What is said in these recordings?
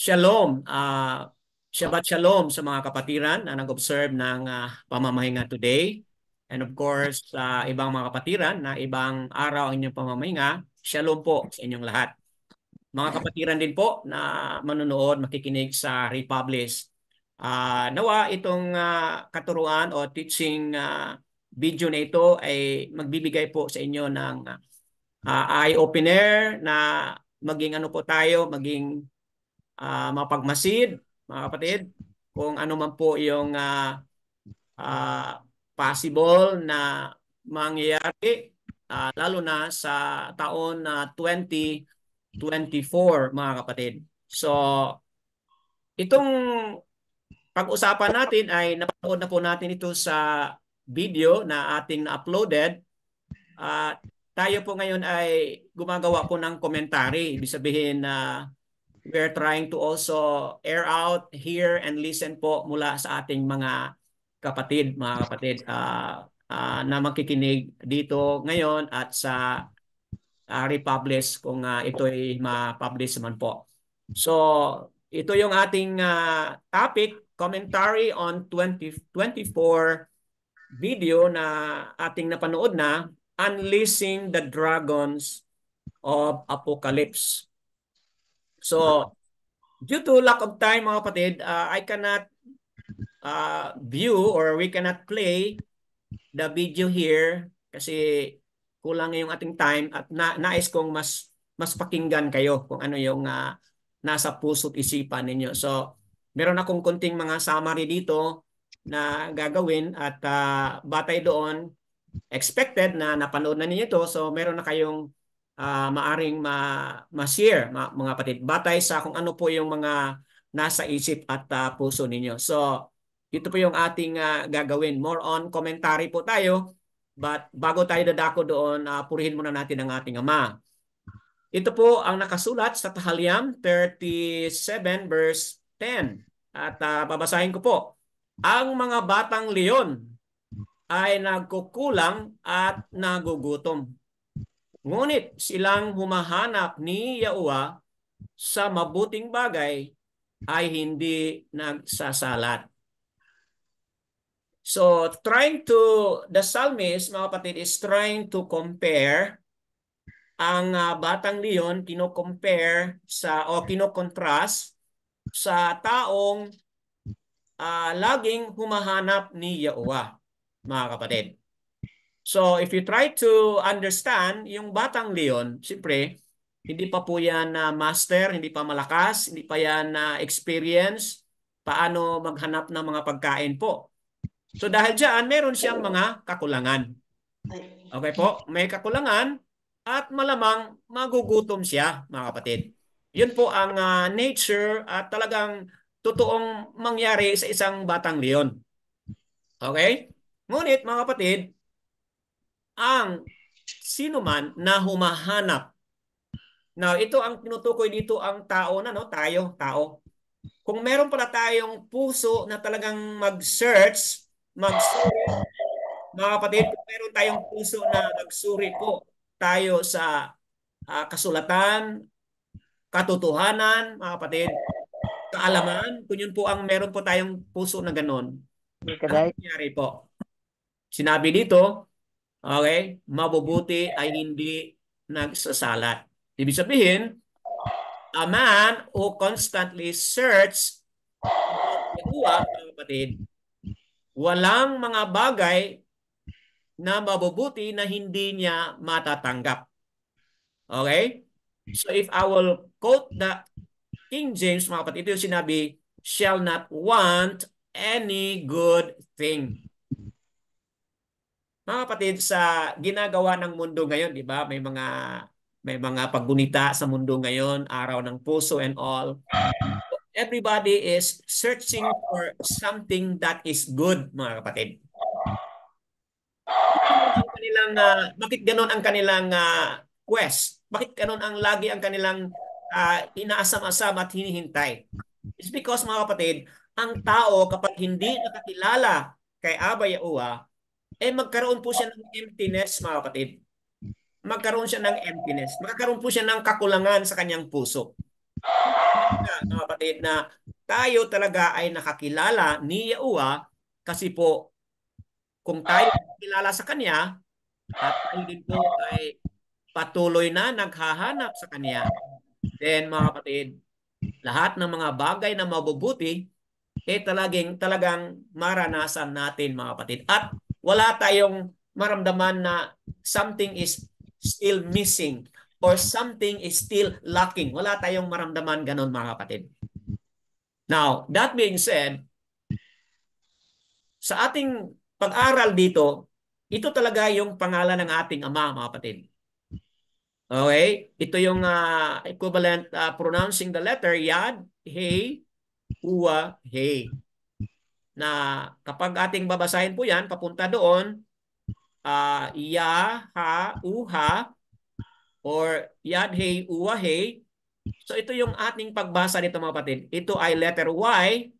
Shalom. Shabbat Shalom sa mga kapatiran na nag-observe ng pamamahinga today. And of course, sa ibang mga kapatiran na ibang araw ang inyong pamamahinga, Shalom po sa inyong lahat. Mga kapatiran din po na manonood, makikinig sa Republish. Nawa itong katuruan o teaching video na ito ay magbibigay po sa inyo ng eye-opener na maging ano po tayo, maging mapagmasid, mga kapatid, kung ano man po yung possible na mangyayari, lalo na sa taon na 2024, mga kapatid. So, itong pag-usapan natin ay napanood na po natin ito sa video na ating na-uploaded. Tayo po ngayon ay gumagawa po ng commentary. Ibig sabihin na we're trying to also air out, hear, and listen po mula sa ating mga kapatid na makikinig dito ngayon at sa Republish kung ito'y ma-publish naman po. So, ito yung ating topic, commentary on 2024 video na ating napanood na, Unleashing the Dragons of Apocalypse. So, due to lack of time, mga kapatid, I cannot view or we cannot play the video here kasi kulang yung ating time at nais kong mas pakinggan kayo kung ano yung nasa puso't isipan ninyo. So, meron akong konting mga summary dito na gagawin at batay doon, expected na napanood na ninyo ito. So, meron na kayong maaring ma-share, mga kapatid, batay sa kung ano po yung mga nasa isip at puso ninyo. So, ito po yung ating gagawin. More on commentary po tayo. But bago tayo dadako doon, purihin muna natin ang ating Ama. Ito po ang nakasulat sa Tahaliam 37 verse 10. At babasahin ko po. Ang mga batang leon ay nagkukulang at nagugutom. Ngunit silang humahanap ni Yahuwah sa mabuting bagay ay hindi nagsasalat. So, the psalmist, mga kapatid, is trying to compare ang batang leon, kino-compare o kino-contrast sa taong laging humahanap ni Yahuwah, mga kapatid. So, if you try to understand yung batang leon, siyempre, hindi pa po yan master, hindi pa malakas, hindi pa yan experience paano maghanap ng mga pagkain po. So dahil dyan, meron siyang mga kakulangan. Okay po, may kakulangan at malamang magugutom siya, mga kapatid. Yun po ang nature at talagang totoong mangyari sa isang batang leon. Okay? Ngunit, mga kapatid, ang sino man na humahanap. Now, ito ang tinutukoy dito ang tao na, no? Tayo, tao. Kung meron pala tayong puso na talagang mag-search, mga kapatid, kung meron tayong puso na magsuri po tayo sa kasulatan, katotohanan, mga kapatid, kaalaman, kung yun po ang meron po tayong puso na ganon, ang nangyari po. Sinabi dito, okay, mabubuti ay hindi nagsasalat. Ibig sabihin, a man who constantly search about Yahuwah, mga kapatid, walang mga bagay na mabubuti na hindi niya matatanggap. Okay? So if I will quote the King James, mga kapatid, ito yung sinabi, shall not want any good thing. Mga kapatid, sa ginagawa ng mundo ngayon, di ba? May mga paggunita sa mundo ngayon, araw ng puso and all. Everybody is searching for something that is good, mga kapatid. Bakit ganun ang kanilang quest? Bakit ganun ang lagi ang kanilang inaasam-asam at hinihintay? It's because, mga kapatid, ang tao kapag hindi nakakilala kay Abba Yahuwah, magkaroon po siya ng emptiness, mga kapatid. Magkaroon siya ng emptiness. Magkaroon po siya ng kakulangan sa kanyang puso. mga kapatid, na tayo talaga ay nakakilala ni Yahuwah kasi po kung tayo nakakilala sa Kanya at tayo din po ay patuloy na naghahanap sa Kanya, then mga kapatid, lahat ng mga bagay na mabubuti talagang maranasan natin mga kapatid. At wala tayong maramdaman na something is still missing or something is still lacking. Wala tayong maramdaman ganon mga kapatid. Now, that being said, sa ating pag-aral dito, ito talaga yung pangalan ng ating Ama mga kapatid. Okay? Ito yung equivalent pronouncing the letter Yad, He, Uwa, He. Na kapag ating babasahin po yan, papunta doon, Ya, Ha, Uha, or Yad, He, Uwa, He. So ito yung ating pagbasa dito mga kapatid. Ito ay letter Y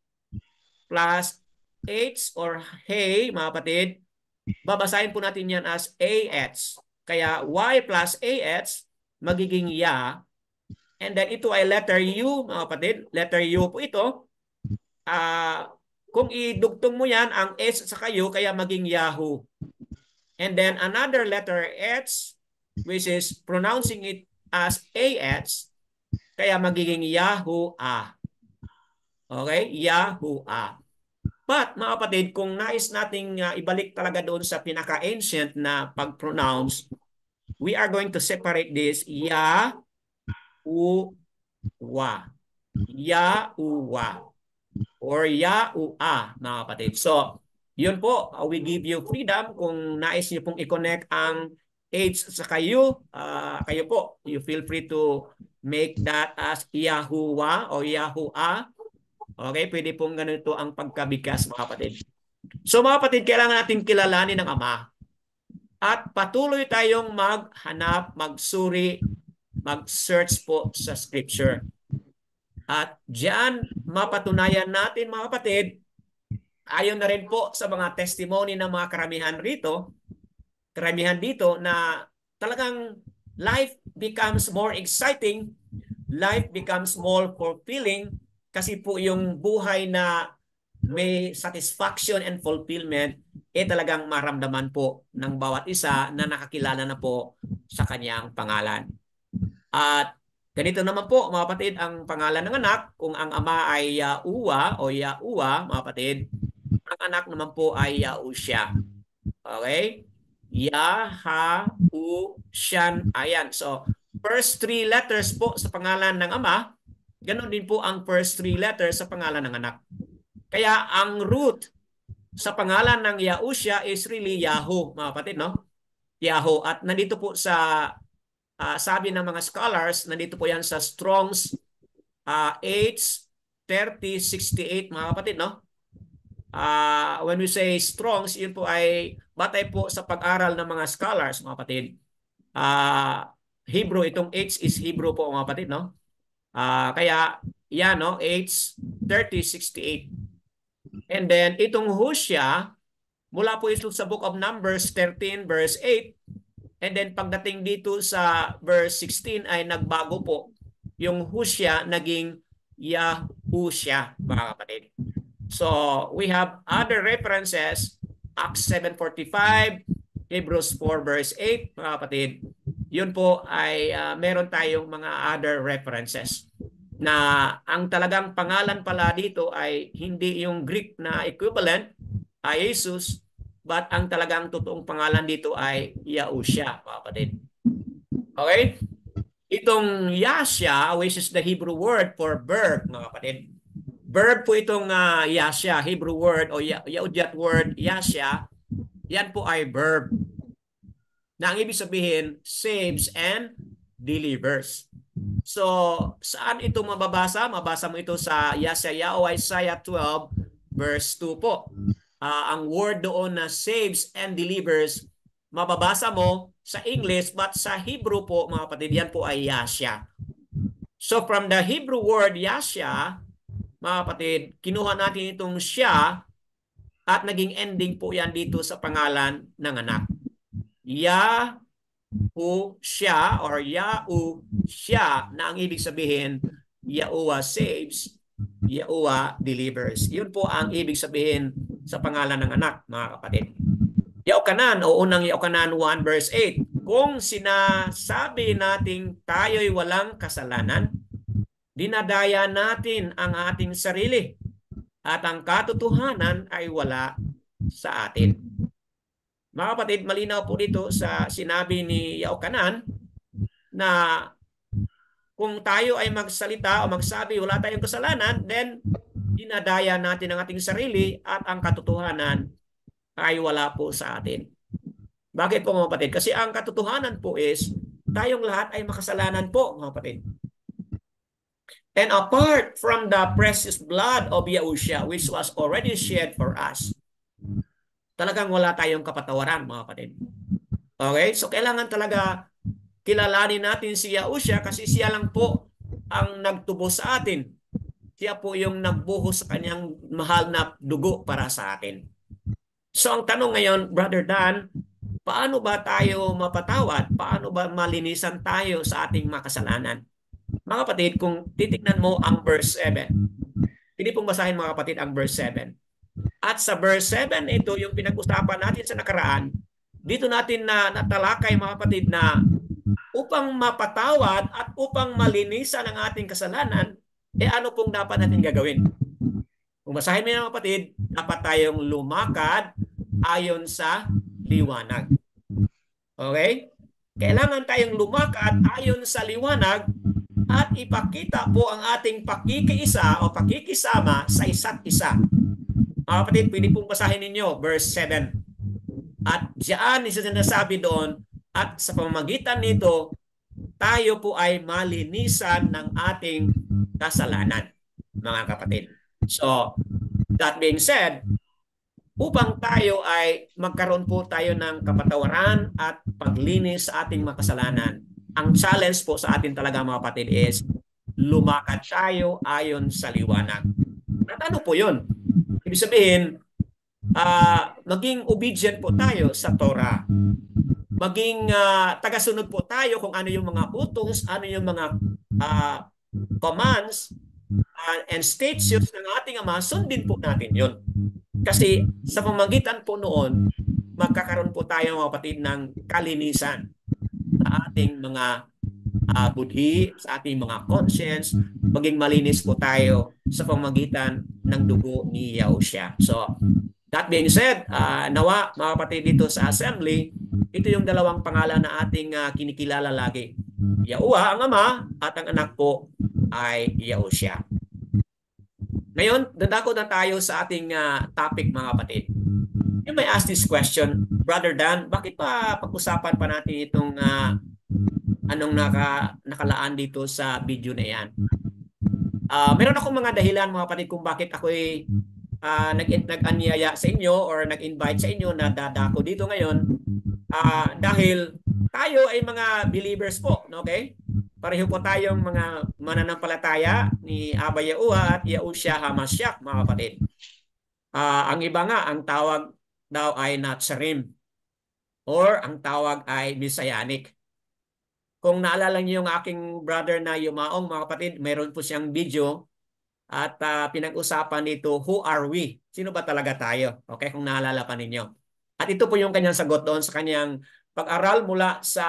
plus H or He, mga kapatid. Babasahin po natin yan as AH. Kaya Y plus AH magiging Ya. And then ito ay letter U, mga kapatid. Letter U po ito. Kung idugtong mo yan, ang S sa U, kaya maging Yahoo. And then another letter H, which is pronouncing it as AH, kaya magiging Yahoo-ah. Okay? Yahoo-ah. But mga kapatid, kung nais nating ibalik talaga doon sa pinaka-ancient na pag-pronounce, we are going to separate this Ya, U, Wa. Ya, U, Wa. Or Ya, U, A, mga kapatid. So, yun po, we give you freedom kung nais niyo pong i-connect ang H sa kayo, kayo po, you feel free to make that as Yahuwa o Yahua. Okay, pwede pong ganito ang pagkabigkas mga kapatid. So mga kapatid, kailangan natin kilalanin ang Ama. At patuloy tayong maghanap, magsuri, mag-search po sa Scripture. At diyan mapatunayan natin mga kapatid, ayon na rin po sa mga testimony ng mga karamihan dito na talagang life becomes more exciting, life becomes more fulfilling kasi po yung buhay na may satisfaction and fulfillment talagang maramdaman po ng bawat isa na nakakilala na po sa kanyang pangalan. At ganito naman po mga kapatid ang pangalan ng anak, kung ang ama ay Yahuwa o Yahuwa mga kapatid, ang anak naman po ay Yahusha. Okay? Yahushan. Ayan. So, first three letters po sa pangalan ng ama, ganun din po ang first three letters sa pangalan ng anak. Kaya ang root sa pangalan ng Yahusha is really Yahoo, mga kapatid, no? Yahoo. At nandito po sa sabi ng mga scholars, nandito po yan sa Strong's H3068, mga kapatid, no? When we say Strong's, yun po ay batay po sa pag-aral ng mga scholars, mga kapatid. Hebrew, itong H is Hebrew po, mga kapatid, no? Kaya yan, no? H3068. And then itong Hosea, mula po ito sa Book of Numbers 13 verse 8. And then pagdating dito sa verse 16 ay nagbago po. Yung Hosea naging Yahusha, mga kapatid. So we have other references, Acts 7:45, Hebrews 4 verse 8, mga kapatid. Yun po ay meron tayong mga other references na ang talagang pangalan pala dito ay hindi yung Greek na equivalent ay Jesus, but ang talagang totoong pangalan dito ay Yahusha, mga kapatid. Okay? Itong Yasha, which is the Hebrew word for verb, mga kapatid. Verb po itong Yasha, Hebrew word o Yahudyat word Yasha, yan po ay verb na ang ibig sabihin saves and delivers. So, saan ito mababasa? Mabasa mo ito sa Yesaya o Isaiah 12 verse 2 po. Ang word doon na saves and delivers, mababasa mo sa English, but sa Hebrew po, mga kapatid, yan po ay Yasha. So, from the Hebrew word Yasha, mga kapatid, kinuha natin itong siya at naging ending po yan dito sa pangalan ng anak. Yahusha or Yahusha na ang ibig sabihin Yahuwah saves, Yahuwah delivers. Yun po ang ibig sabihin sa pangalan ng anak, mga kapatid. Yaokanan o unang Yaokanan 1 verse 8. Kung sinasabi nating tayo'y walang kasalanan, dinadaya natin ang ating sarili at ang katotohanan ay wala sa atin. Mga kapatid, malinaw po dito sa sinabi ni Yaokanan na kung tayo ay magsalita o magsabi wala tayong kasalanan, then dinadaya natin ang ating sarili at ang katotohanan ay wala po sa atin. Bakit po mga kapatid? Kasi ang katotohanan po is tayong lahat ay makasalanan po mga kapatid. And apart from the precious blood of Yahushua which was already shed for us, talagang wala tayong kapatawaran mga kapatid. Okay? So kailangan talaga kilalanin natin si Yahushua kasi siya lang po ang nagtubos sa atin. Siya po yung nagbuhos sa kanyang mahal na dugo para sa atin. So ang tanong ngayon, Brother Dan, paano ba tayo mapatawad? Paano ba malinisan tayo sa ating makasalanan? Mga kapatid, kung titignan mo ang verse 7, hindi pong basahin mga kapatid ang verse 7. At sa verse 7, ito yung pinag-usapan natin sa nakaraan, dito natin na natalakay mga kapatid na upang mapatawad at upang malinisan ang ating kasalanan, ano pong dapat natin gagawin? Kung basahin mo mga kapatid, dapat tayong lumakad ayon sa liwanag. Okay? Kailangan tayong lumakad ayon sa liwanag at ipakita po ang ating pakikiisa o pakikisama sa isa't isa. Mga kapatid, pwede pong basahin ninyo verse 7. At diyan isa sinasabi doon, at sa pamamagitan nito, tayo po ay malinisan ng ating kasalanan, mga kapatid. So, that being said, upang tayo ay magkaroon po tayo ng kapatawaran at paglinis sa ating makasalanan, ang challenge po sa atin talaga mga kapatid is lumakad tayo ayon sa liwanag. At ano po yun? Ibig sabihin, maging obedient po tayo sa Torah. Maging tagasunod po tayo kung ano yung mga utos, ano yung mga commands and statutes ng ating Ama, sundin po natin yun. Kasi sa pamamagitan po noon, magkakaroon po tayo mga kapatid ng kalinisan sa ating mga budhi, sa ating mga conscience, maging malinis po tayo sa pamamagitan ng dugo ni Yahushua. So, that being said, nawa mga kapatid dito sa assembly, ito yung dalawang pangalan na ating kinikilala lagi. Yahuwah ang Ama at ang anak po ay Yahushua. Ngayon, dadako na tayo sa ating topic mga kapatid. You may ask this question, Brother Dan, bakit pa pag-usapan pa natin itong anong nakalaan dito sa video na yan? Meron akong mga dahilan mga kapatid kung bakit ako'y nag-anyaya sa inyo or nag-invite sa inyo na dadako dito ngayon. Dahil tayo ay mga believers po, okay? Pareho po tayong mga mananampalataya ni Aba Yahuwah at Yahushua HaMashiach, mga kapatid. Ang iba nga, ang tawag daw ay Natsarim or ang tawag ay Messianic. Kung naalala niyo yung aking brother na Yumaong, mga kapatid, mayroon po siyang video at pinag-usapan dito, who are we? Sino ba talaga tayo? Okay, kung naalala pa ninyo. At ito po yung kanyang sagot doon sa kanyang pag-aral mula sa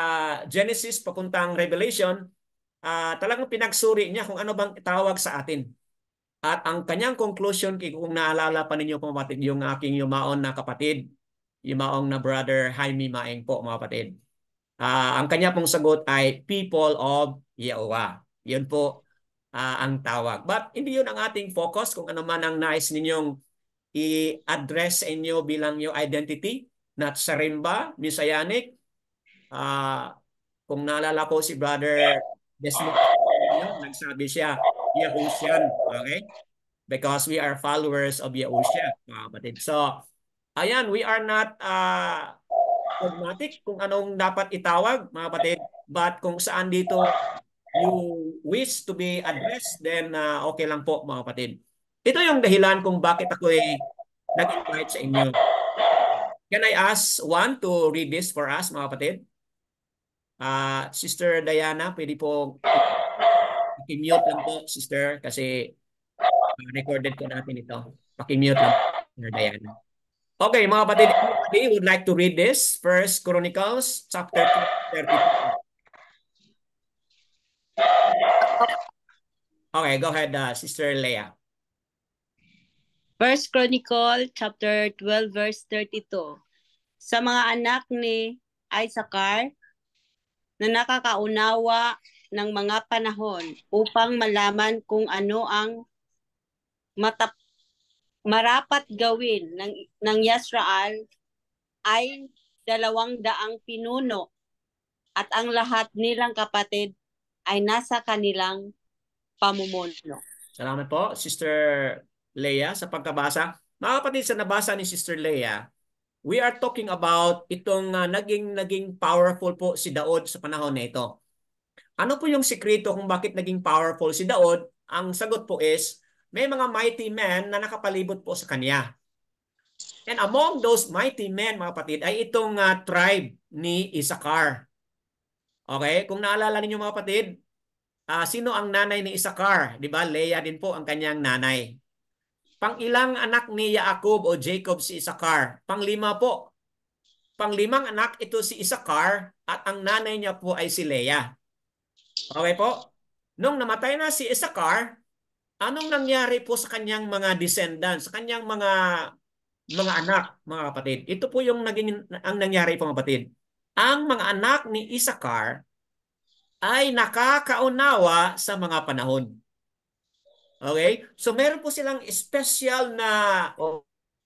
Genesis papuntang Revelation. Talagang pinagsuri niya kung ano bang tawag sa atin. At ang kanyang conclusion, kung naalala pa ninyo mga kapatid, yung aking yumaon na kapatid, yumaong na brother Jaime Maeng po mga kapatid. Ang kanya pong sagot ay people of Yahuwah. Yun po ang tawag. But hindi yun ang ating focus kung ano man ang nais ninyong i-address sa inyo bilang yung identity, not Sarimba, Messianic. Kung naalala ko si brother Desmond, nagsabi siya, Yahushua, okay? Because we are followers of Yahushua, mga kapatid. So, ayan, we are not dogmatic kung anong dapat itawag, mga kapatid. But kung saan dito you wish to be addressed, then okay lang po, mga kapatid. Ito yung dahilan kung bakit ako nag-invite sa inyo. Can I ask one to read this for us, mga kapatid? Sister Diana, pwede po Paki-mute lang po, sister, kasi recorded ko natin ito. Paki-mute lang, Sister Diana. Okay, mga kapatid, anybody would like to read this? First Chronicles chapter 32. Okay, go ahead, Sister Leah. First Chronicle chapter 12 verse 32. Sa mga anak ni Isaacar na nakakaunawa ng mga panahon upang malaman kung ano ang marapat gawin ng Yasrael ay 200 pinuno at ang lahat nilang kapatid ay nasa kanilang pamumuno. Salamat po, Sister Leah, sa pagkabasa. Mga kapatid, sa nabasa ni Sister Leah, we are talking about itong naging powerful po si Daud sa panahon na ito. Ano po yung sikreto kung bakit naging powerful si Daud? Ang sagot po is, may mga mighty men na nakapalibot po sa kanya. And among those mighty men, mga kapatid, ay itong tribe ni Issachar. Okay? Kung naalala ninyo mga kapatid, sino ang nanay ni Issachar? Di ba? Leah din po ang kanyang nanay. Pang-ilang anak ni Jacob o Jacob si Issachar? Pang-5 po. Pang-5 anak ito si Issachar at ang nanay niya po ay si Leah. Okay po? Nung namatay na si Issachar, anong nangyari po sa kanyang mga descendants, sa kanyang mga anak, mga kapatid? Ito po yung ang nangyari po mga kapatid. Ang mga anak ni Issachar ay nakakaunawa sa mga panahon. Okay? So meron po silang special na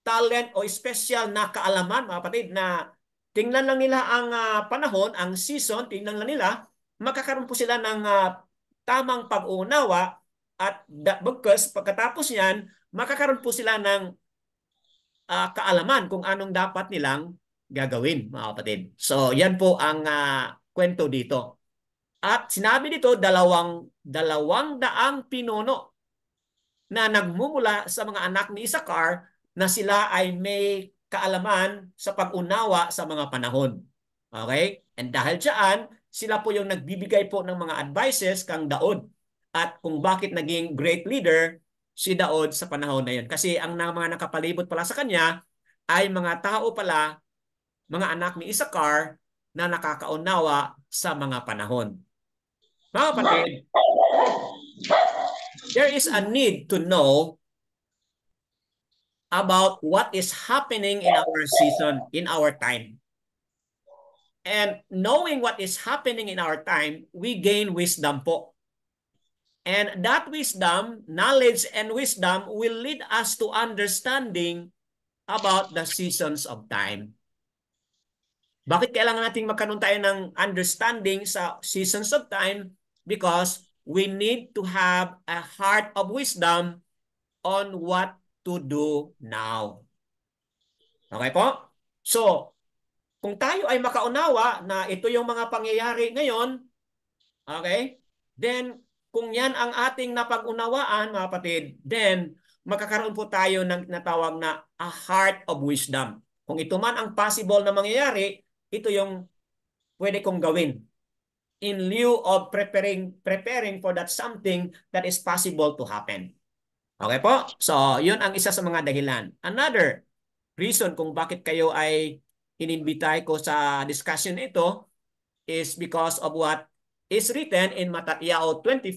talent o special na kaalaman, mga kapatid, na tingnan lang nila ang panahon, ang season, tingnan lang nila, magkakaroon po sila ng tamang pag-uunawa at bagkus pagkatapos niyan, makakaroon po sila ng kaalaman kung anong dapat nilang gagawin, mga kapatid. So, yan po ang kwento dito. At sinabi dito, dalawang daang pinuno na nagmumula sa mga anak ni Issachar na sila ay may kaalaman sa pag-unawa sa mga panahon. Okay? And dahil diyan, sila po yung nagbibigay po ng mga advices kang Daud at kung bakit naging great leader si Daud sa panahon na yun. Kasi ang mga nakapalibot pala sa kanya ay mga tao pala, mga anak ni Issachar na nakakaunawa sa mga panahon. Mga kapatid, there is a need to know about what is happening in our season, in our time. And knowing what is happening in our time, we gain wisdom po. And that wisdom, knowledge and wisdom will lead us to understanding about the seasons of time. Bakit kailangan nating magkaroon tayo ng understanding sa seasons of time? Because we need to have a heart of wisdom on what to do now. Okay po? So, kung tayo ay makaunawa na ito yung mga pangyayari ngayon, okay, then kung yan ang ating napag-unawaan, mga kapatid, then magkakaroon po tayo ng natawag na a heart of wisdom. Kung ito man ang possible na mangyayari, ito yung pwede kong gawin in lieu of preparing for that something that is possible to happen. Okay po? So, yun ang isa sa mga dahilan. Another reason kung bakit kayo ay inimbitay ko sa discussion ito is because of what is written in Matthew 24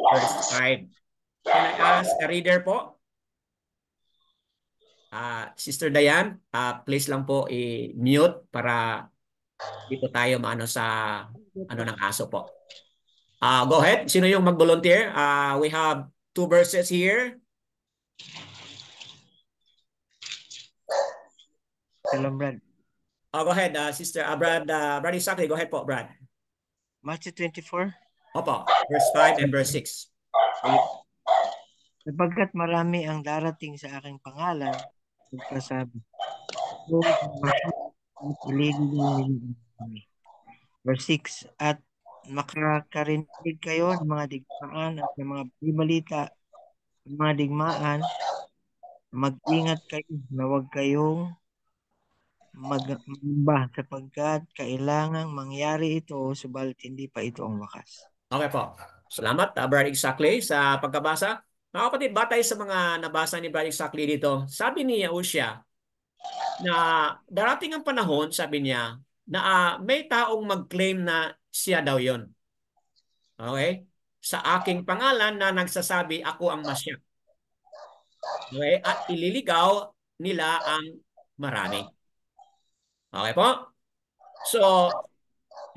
verse 5. Can I ask a reader po? Sister Dayan, please lang po i-mute para dito tayo maano sa ano ng aso po. Go ahead. Sino yung mag-volunteer? We have 2 verses here. Shalom, Brad. Go ahead, Sister Brad. Brad Isaac, go ahead po, Brad. Matthew 24. Opo, verse 5 and verse 6. Sapagkat marami ang darating sa aking pangalan, magsasabi, verse 6, at makakarinig kayo ng mga digmaan at ng mga balita, ng mga digmaan, mag-ingat kayo na huwag kayong magmamba sapagkat kailangang mangyari ito subalit hindi pa ito ang wakas. Okay po. Salamat, Brother Exactly, sa pagkabasa. Mga kapatid, batay sa mga nabasa ni Brother Exactly dito, sabi ni Yahushua na darating ang panahon, sabi niya, na may taong mag-claim na siya daw yon. Okay? Sa aking pangalan na nagsasabi, ako ang Masya. Okay? At ililigaw nila ang marami. Okay po? So,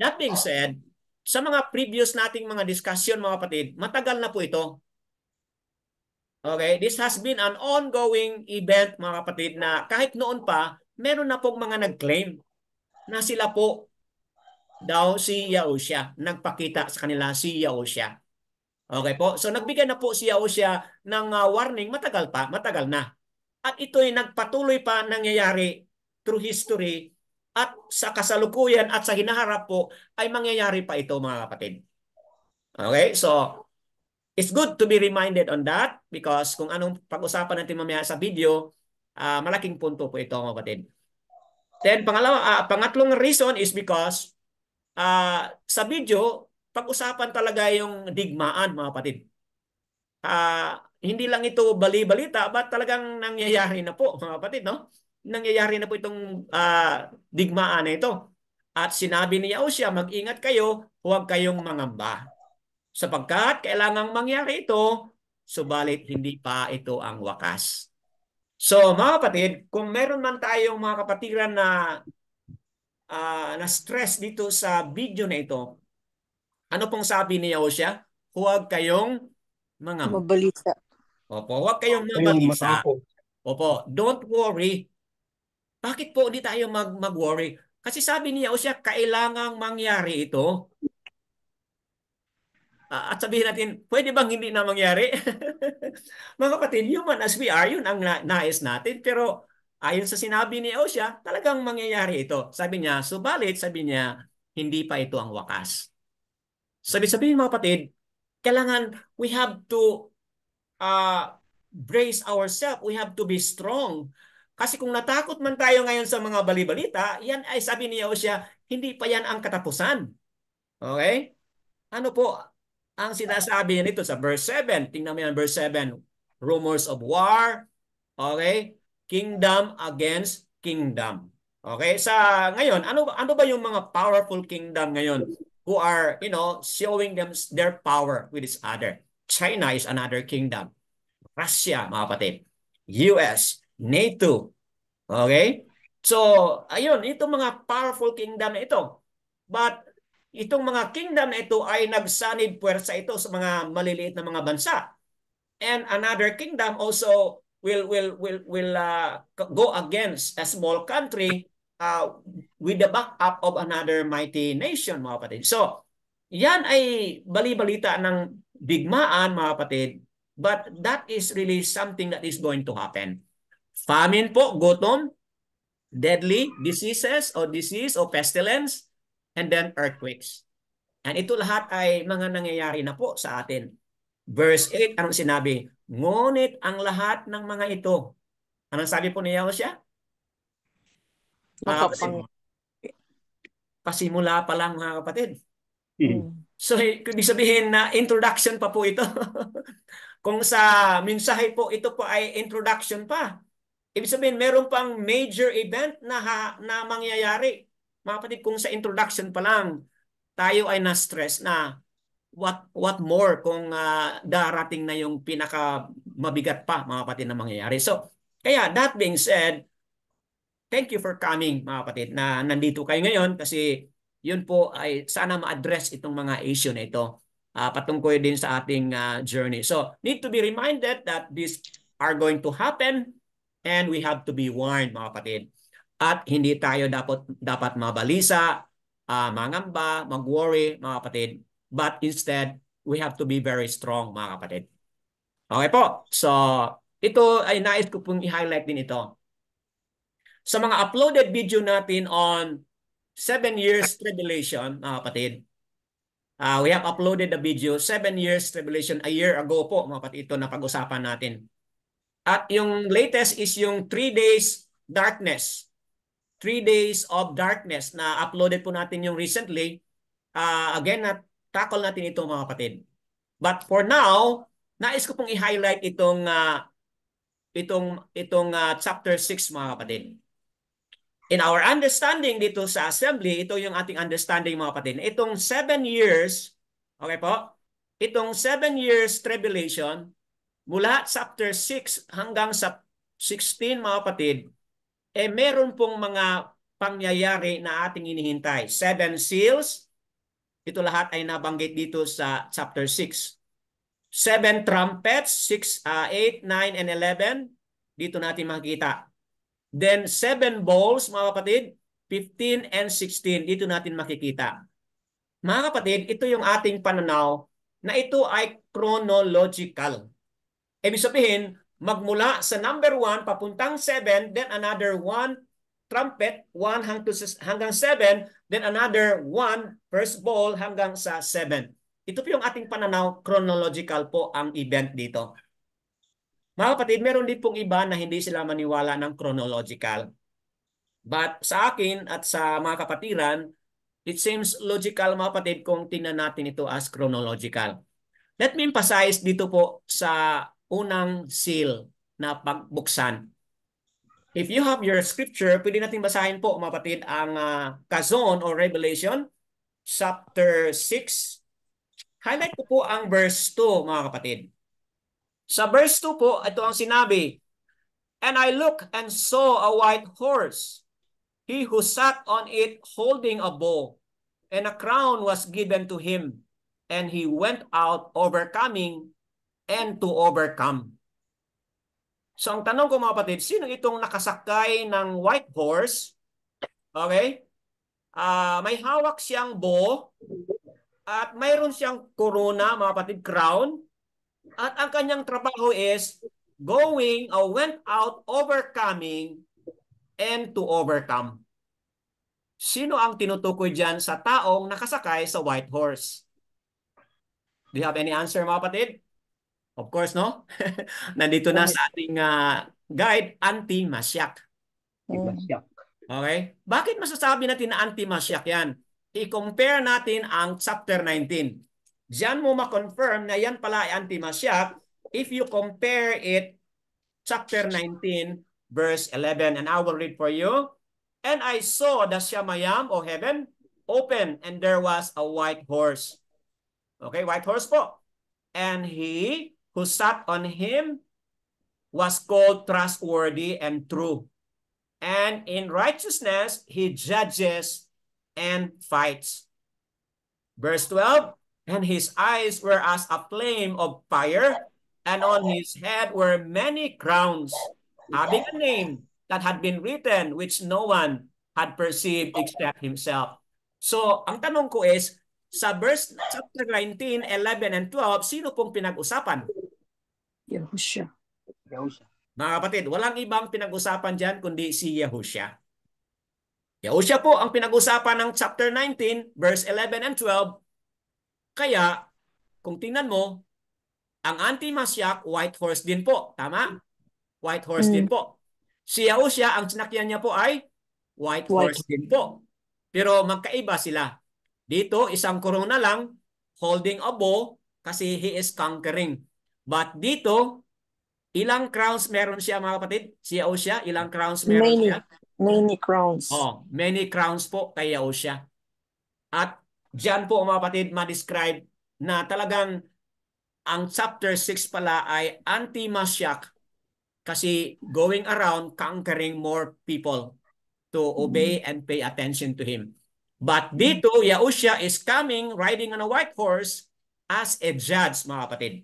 that being said, sa mga previous nating mga discussion, mga kapatid, matagal na po ito. Okay? This has been an ongoing event, mga kapatid, na kahit noon pa, meron na pong mga nag-claim na sila po daw si Yahushua. Nagpakita sa kanila si Yahushua. Okay po? So nagbigay na po si Yahushua ng warning matagal na. At ito'y nagpatuloy pa nangyayari through history at sa kasalukuyan at sa hinaharap po ay mangyayari pa ito, mga kapatid. Okay? So it's good to be reminded on that because kung anong pag-usapan natin mamaya sa video, malaking punto po ito, mga kapatid. Then pangatlong reason is because sa video, pag-usapan talaga yung digmaan, mga kapatid. Hindi lang ito bali-balita, but talagang nangyayari na po, mga kapatid, no? Nangyayari na po itong digmaan na ito. At sinabi ni Yahushua, mag-ingat kayo, huwag kayong mangamba. Sapagkat kailangang mangyari ito, subalit hindi pa ito ang wakas. So, mga kapatid, kung meron man tayong mga kapatiran na stress dito sa video na ito, ano pong sabi ni Yahushua? Huwag kayong mangamba. Mabalita. Opo, huwag kayong Kayong mabalisa. matakot. Opo, don't worry. Bakit po hindi tayo mag-worry? Kasi sabi niya o siya, kailangang mangyari ito. At sabihin natin, pwede bang hindi na mangyari? Mga kapatid, human as we are, yun ang nais natin. Pero ayon sa sinabi ni Osha, talagang mangyayari ito. Sabi niya, subalit, sabi niya, hindi pa ito ang wakas. Sabi-sabihin mga kapatid, kailangan we have to brace ourselves. We have to be strong. Kasi kung natakot man tayo ngayon sa mga bali-balita, yan ay sabi ni Osha, hindi pa yan ang katapusan. Okay? Ano po ang sinasabi nito sa verse 7? Tingnan mo yan, verse 7. Rumors of war. Okay? Kingdom against kingdom. Okay? Sa ngayon, ano ba yung mga powerful kingdom ngayon who are, showing them their power with each other? China is another kingdom. Russia, mga kapatid. US, NATO. Okay? So, ayun, itong mga powerful kingdom na ito. But itong mga kingdom na ito ay nagsanib puwersa ito sa mga maliliit na mga bansa. And another kingdom also will go against a small country with the backup of another mighty nation, mga kapatid. So, yan ay bali-balita ng digmaan, mga kapatid. But that is really something that is going to happen. Famine po, gutom, deadly disease or pestilence, and then earthquakes. And ito lahat ay mga nangyayari na po sa atin. Verse 8, anong sinabi? Ngunit ang lahat ng mga ito, anong sabi po ni Yahushua? Pasimula pa lang, mga kapatid. So, ibig sabihin na introduction pa po ito. Kung sa mensahe po, ito po ay introduction pa. Ibig sabihin, meron pang major event na mangyayari. Mga kapatid, kung sa introduction pa lang, tayo ay na-stress na what more kung darating na yung pinaka mabigat pa, mga kapatid, na mangyayari. So, kaya that being said, thank you for coming, mga kapatid, na nandito kayo ngayon kasi yun po ay sana ma-address itong mga issue na ito patungkol din sa ating journey. So, need to be reminded that these are going to happen and we have to be warned, mga kapatid. At hindi tayo dapat mabalisa, mangamba, mag-worry, mga kapatid. But instead, we have to be very strong, mga kapatid. Okay po. So, ito ay nais ko pong i-highlight din ito. Sa mga uploaded video natin on 7 years tribulation, mga kapatid, we have uploaded the video 7 years tribulation a year ago po, mga kapatid, ito na pag-usapan natin. At yung latest is yung 3 days darkness. 3 days of darkness na uploaded po natin yung recently. Again, tackle natin ito, mga kapatid. But for now, nais ko pong i-highlight itong chapter 6 mga kapatid. In our understanding dito sa assembly, ito yung ating understanding mga kapatid. Itong 7 years, okay po? Itong 7 years tribulation, mula chapter 6 hanggang sa 16 mga kapatid, meron pong mga pangyayari na ating inihintay. 7 seals, ito lahat ay nabanggit dito sa chapter 6. 7 trumpets, 6, 8, 9, and 11, dito natin makikita. Then 7 bowls, mga kapatid, 15 and 16, dito natin makikita. Mga kapatid, ito yung ating pananaw na ito ay chronological. Ibig sabihin, magmula sa number 1 papuntang 7, then another 1 trumpet, 1 hanggang 7, then another 1 first bowl hanggang sa 7. Ito po yung ating pananaw, chronological po ang event dito. Mga kapatid, meron din pong iba na hindi sila maniwala ng chronological. But sa akin at sa mga kapatiran, it seems logical mga kapatid kung tingnan natin ito as chronological. Let me emphasize dito po sa unang seal na pagbuksan. If you have your scripture, pwede natin basahin po mga kapatid ang Kazon or Revelation chapter 6. Highlight ko po ang verse 2 mga kapatid. Sa verse 2 po, ito ang sinabi, "And I looked and saw a white horse. He who sat on it holding a bow, and a crown was given to him. And he went out overcoming and to overcome." So ang tanong ko mga kapatid, sino itong nakasakay ng white horse? Okay? May hawak siyang bow at mayroon siyang corona, mga kapatid, crown. At ang kanyang trabaho is went out overcoming and to overcome. Sino ang tinutukoy dyan sa taong nakasakay sa white horse? Do you have any answer mga kapatid? Of course, no? Nandito na sa ating guide, anti-masyak. Okay? Bakit masasabi natin na anti-masyak yan? I-compare natin ang chapter 19. Diyan mo ma-confirm na yan pala ay anti-masyak if you compare it chapter 19 verse 11. And I will read for you. "And I saw the Shamayam o heaven open, and there was a white horse." Okay, white horse po. "And he who sat on him was called trustworthy and true. And in righteousness he judges and fights." Verse 12, "And his eyes were as a flame of fire, and on his head were many crowns, having a name that had been written, which no one had perceived except himself." So, ang tanong ko is, sa verse chapter 19, 11, and 12, sino pong pinag-usapan? Yahushua. Mga kapatid, walang ibang pinag-usapan dyan kundi si Yahushua. Yahushua po ang pinag-usapan ng chapter 19, verse 11 and 12. Kaya, kung tingnan mo, ang anti-masyak, white horse din po. Tama? White horse din po. Si Yahushua, ang sinakyan niya po ay white horse din po. Pero magkaiba sila. Dito, isang corona lang, holding a bow, kasi he is conquering. But dito, ilang crowns meron siya mga kapatid? Si Yahushua, ilang crowns meron siya? Many crowns. Oh, many crowns po kay Yahushua. At diyan po mga kapatid ma-describe na talagang ang chapter 6 pala ay anti-masyak kasi going around conquering more people to obey and pay attention to him. But dito, Yahushua is coming riding on a white horse as a judge mga kapatid.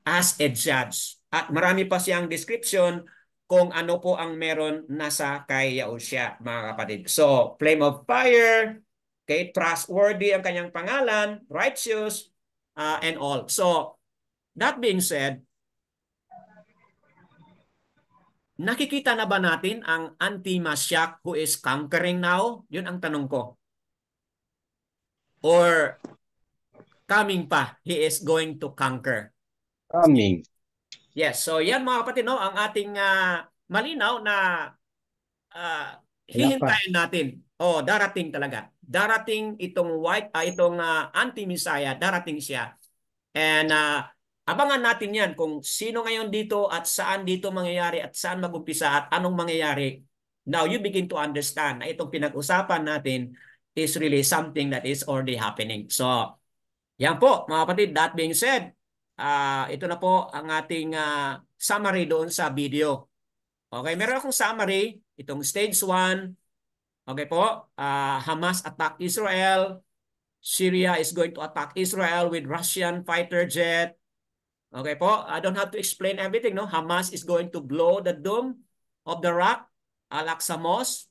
As a judge. At marami pa siyang description kung ano po ang meron nasa kay Yahushua, mga kapatid. So, flame of fire, okay, trustworthy ang kanyang pangalan, righteous, and all. So, that being said, nakikita na ba natin ang anti-masyak who is conquering now? Yun ang tanong ko. Or coming pa, he is going to conquer? Coming. Yes, so yan mga kapatid, no, ang ating malinaw na hihintayin natin. Oh, darating talaga. Darating itong anti-Messiah, darating siya. And abangan natin yan kung sino ngayon dito at saan dito mangyayari at saan mag-umpisa at anong mangyayari. Now you begin to understand na itong pinag-usapan natin is really something that is already happening. So, yan po mga kapatid. That being said, ito na po ang ating summary doon sa video. Okay, meron akong summary. Itong stage 1. Okay po, Hamas attack Israel. Syria is going to attack Israel with Russian fighter jet. Okay po, I don't have to explain everything, no? Hamas is going to blow the dome of the rock, Al-Aqsa Mosque,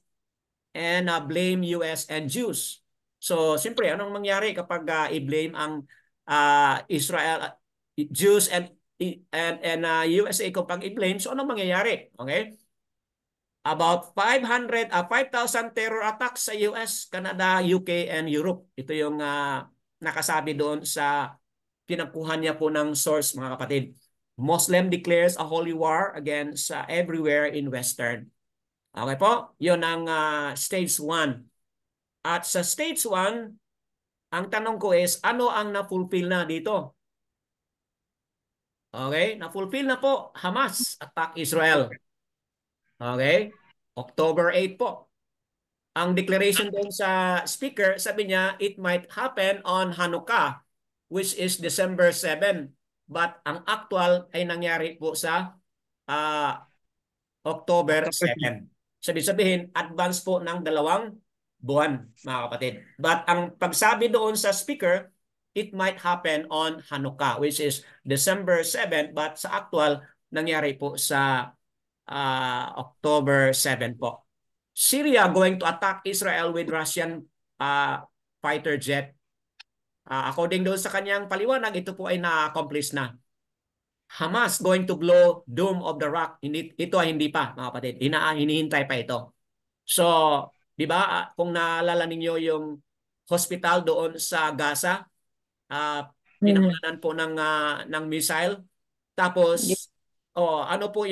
and blame US and Jews. So, siyempre, anong mangyari kapag i-blame ang Israel, Jews and USA kapag i-blame? So, anong mangyayari? Okay? About 5,000 terror attacks sa US, Canada, UK, and Europe. Ito yung nakasabi doon sa pinagkuhan niya po ng source, mga kapatid. Muslim declares a holy war against everywhere in Western. Okay po? Yun ang stage 1. At sa stage 1, ang tanong ko is, ano ang na-fulfill na dito? Okay? Na-fulfill na po, Hamas attack Israel. Okay? October 8 po. Ang declaration doon sa speaker, sabi niya, it might happen on Hanukkah, which is December 7. But ang actual ay nangyari po sa October 7. Sabihin, advance po ng 2 buwan, mga kapatid. But ang pagsabi doon sa speaker, it might happen on Hanukkah, which is December 7. But sa actual, nangyari po sa October 7 po. Syria going to attack Israel with Russian fighter jet. According doon sa kanyang paliwanag, ito po ay na-accomplish na. Hamas going to blow Dome of the Rock. Ito ay hindi pa, mga kapatid. Hinihintay pa ito. So, di ba, kung naalala ninyo yung hospital doon sa Gaza, pinangalanan po ng missile. Tapos, ano po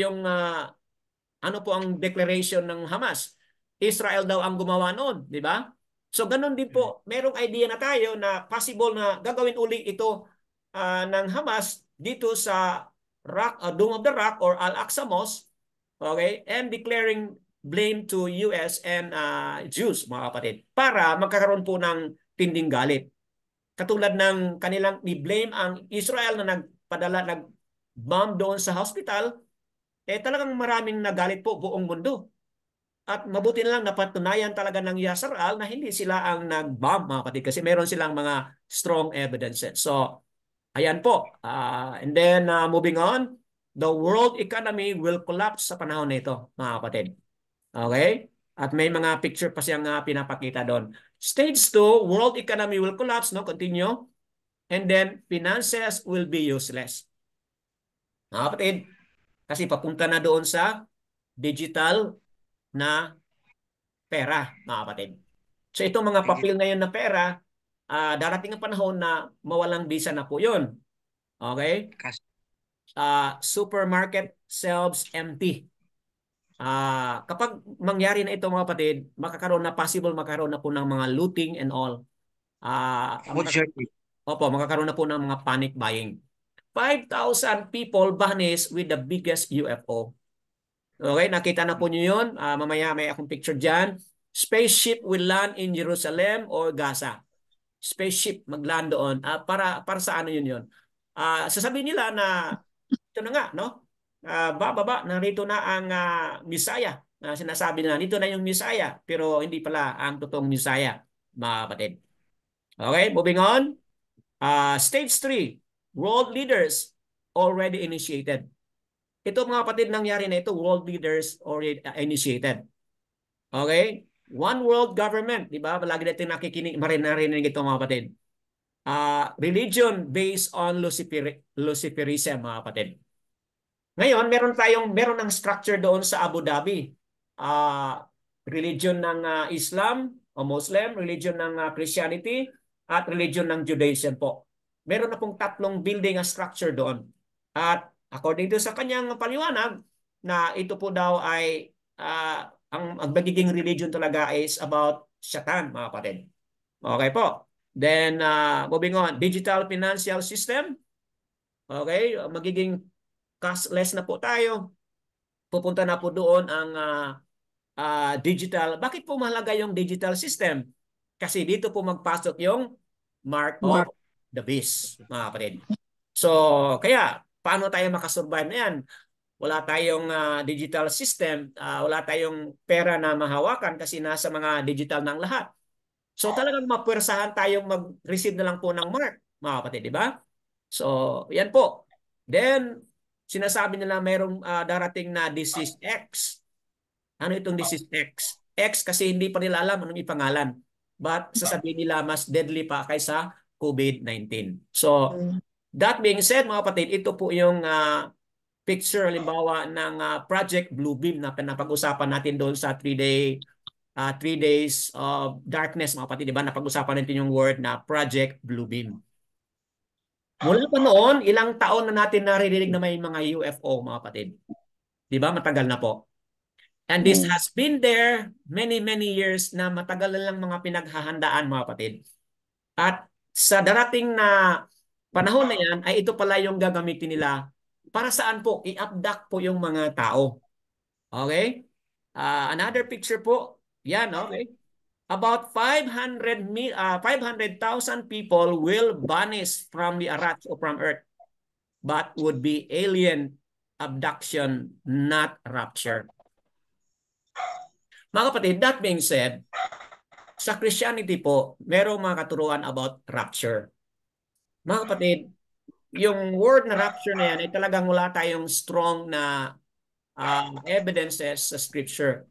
ang declaration ng Hamas? Israel daw ang gumawa noon, di ba? So ganun din po, merong idea na tayo na possible na gagawin uli ito ng Hamas dito sa Dome of the Rock or Al-Aqsa Mosque, okay? And declaring blame to US and Jews, mga kapatid, para magkakaroon po ng tinding galit. Katulad ng kanilang i-blame ang Israel na nag-bomb doon sa hospital, talagang maraming nagalit po buong mundo. At mabuti na lang napatunayan talaga ng Yasser Al na hindi sila ang nag-bomb, mga kapatid, kasi meron silang mga strong evidences. So, ayan po. And then, moving on, the world economy will collapse sa panahon na ito, mga kapatid. Okay? At may mga picture pa siyang pinapakita doon. Stage 2, world economy will collapse, no? Continue. And then, finances will be useless. Mga kapatid, kasi papunta na doon sa digital na pera, mga kapatid. So itong mga papel ngayon na pera, darating ang panahon na mawalang bisa na po yun. Okay? Supermarket shelves empty. Kapag mangyari na ito, mga kapatid, magkakaroon na po ng mga looting and all. Magkakaroon na po ng mga panic buying. 5,000 people vanished with the biggest UFO. Okay, nakita na po nyo yun. Mamaya may akong picture dyan. Spaceship will land in Jerusalem or Gaza. Spaceship magland doon. Para sa ano yun? Sasabihin nila na ito na nga, no? Baba, narito na ang Messiah. Sinasabi nila, nito na yung Messiah. Pero hindi pala ang totoong Messiah, mga kapatid. Okay, moving on. Stage 3, world leaders already initiated. Ito, mga kapatid, nangyari na ito, world leaders already initiated. Okay? One world government, di ba? Palagi natin narinig ito, mga kapatid. Religion based on Luciferism, mga kapatid. Ngayon, meron ng structure doon sa Abu Dhabi. Religion ng Islam o Muslim, religion ng Christianity, at religion ng Judaism po. Meron na pong 3 building structure doon. At according to sa kanyang paliwanag, na ito po daw ay ang magiging religion talaga is about Satan, mga kapatid. Okay po. Then, moving on, digital financial system Okay? Magiging cashless na po tayo. Pupunta na po doon ang digital. Bakit po mahalaga yung digital system? Kasi dito po magpasok yung mark of Mark. the beast, mga kapatid. So, kaya, paano tayo makasurvive na yan? Wala tayong digital system, wala tayong pera na mahawakan kasi nasa mga digital ng lahat. So, talagang mapwersahan tayong mag-receive na lang po ng mark, mga kapatid, di ba? So, yan po. Then, sinasabi nila mayroong darating na disease X. Ano itong disease X? X kasi hindi pa nila alam anong ipangalan. But sasabihin nila mas deadly pa kaysa COVID-19. So, that being said, mga kapatid, ito po yung picture, halimbawa, ng Project Bluebeam na pinapag-usapan natin doon sa 3 days of darkness, mga kapatid. Diba? Napag-usapan natin yung word na Project Bluebeam. Mula pa noon, ilang taon na natin naririnig na may mga UFO, mga kapatid. Diba? Matagal na po. And this has been there many years na matagal na lang mga pinaghahandaan, mga kapatid. At sa darating na panahon na yan, ay ito pala yung gagamitin nila para saan po? I-abduct po yung mga tao. Okay? Another picture po. Yan, okay? About 500,000 people will vanish from the Arach or from Earth, but would be alien abduction, not rapture. Mga kapatid, that being said, sa Christianity po, merong mga katuruan about rapture. Mga kapatid, yung word na rapture na yan ay talagang wala tayong strong na evidences sa scripture.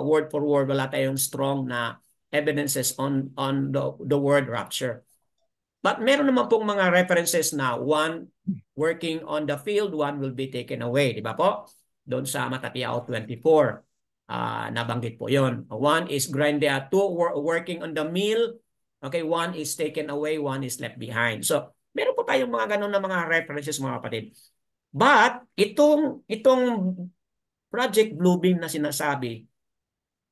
Word for word, wala tayong strong na evidences on the word rapture. But meron naman pong mga references na one working on the field, one will be taken away. Di ba po? Doon sa Matatiao 24. Nabanggit po yon. One is grinding, two working on the mill. Okay, one is taken away, one is left behind. So, meron po tayong mga ganun na mga references, mga kapatid. But itong Project Bluebeam na sinasabi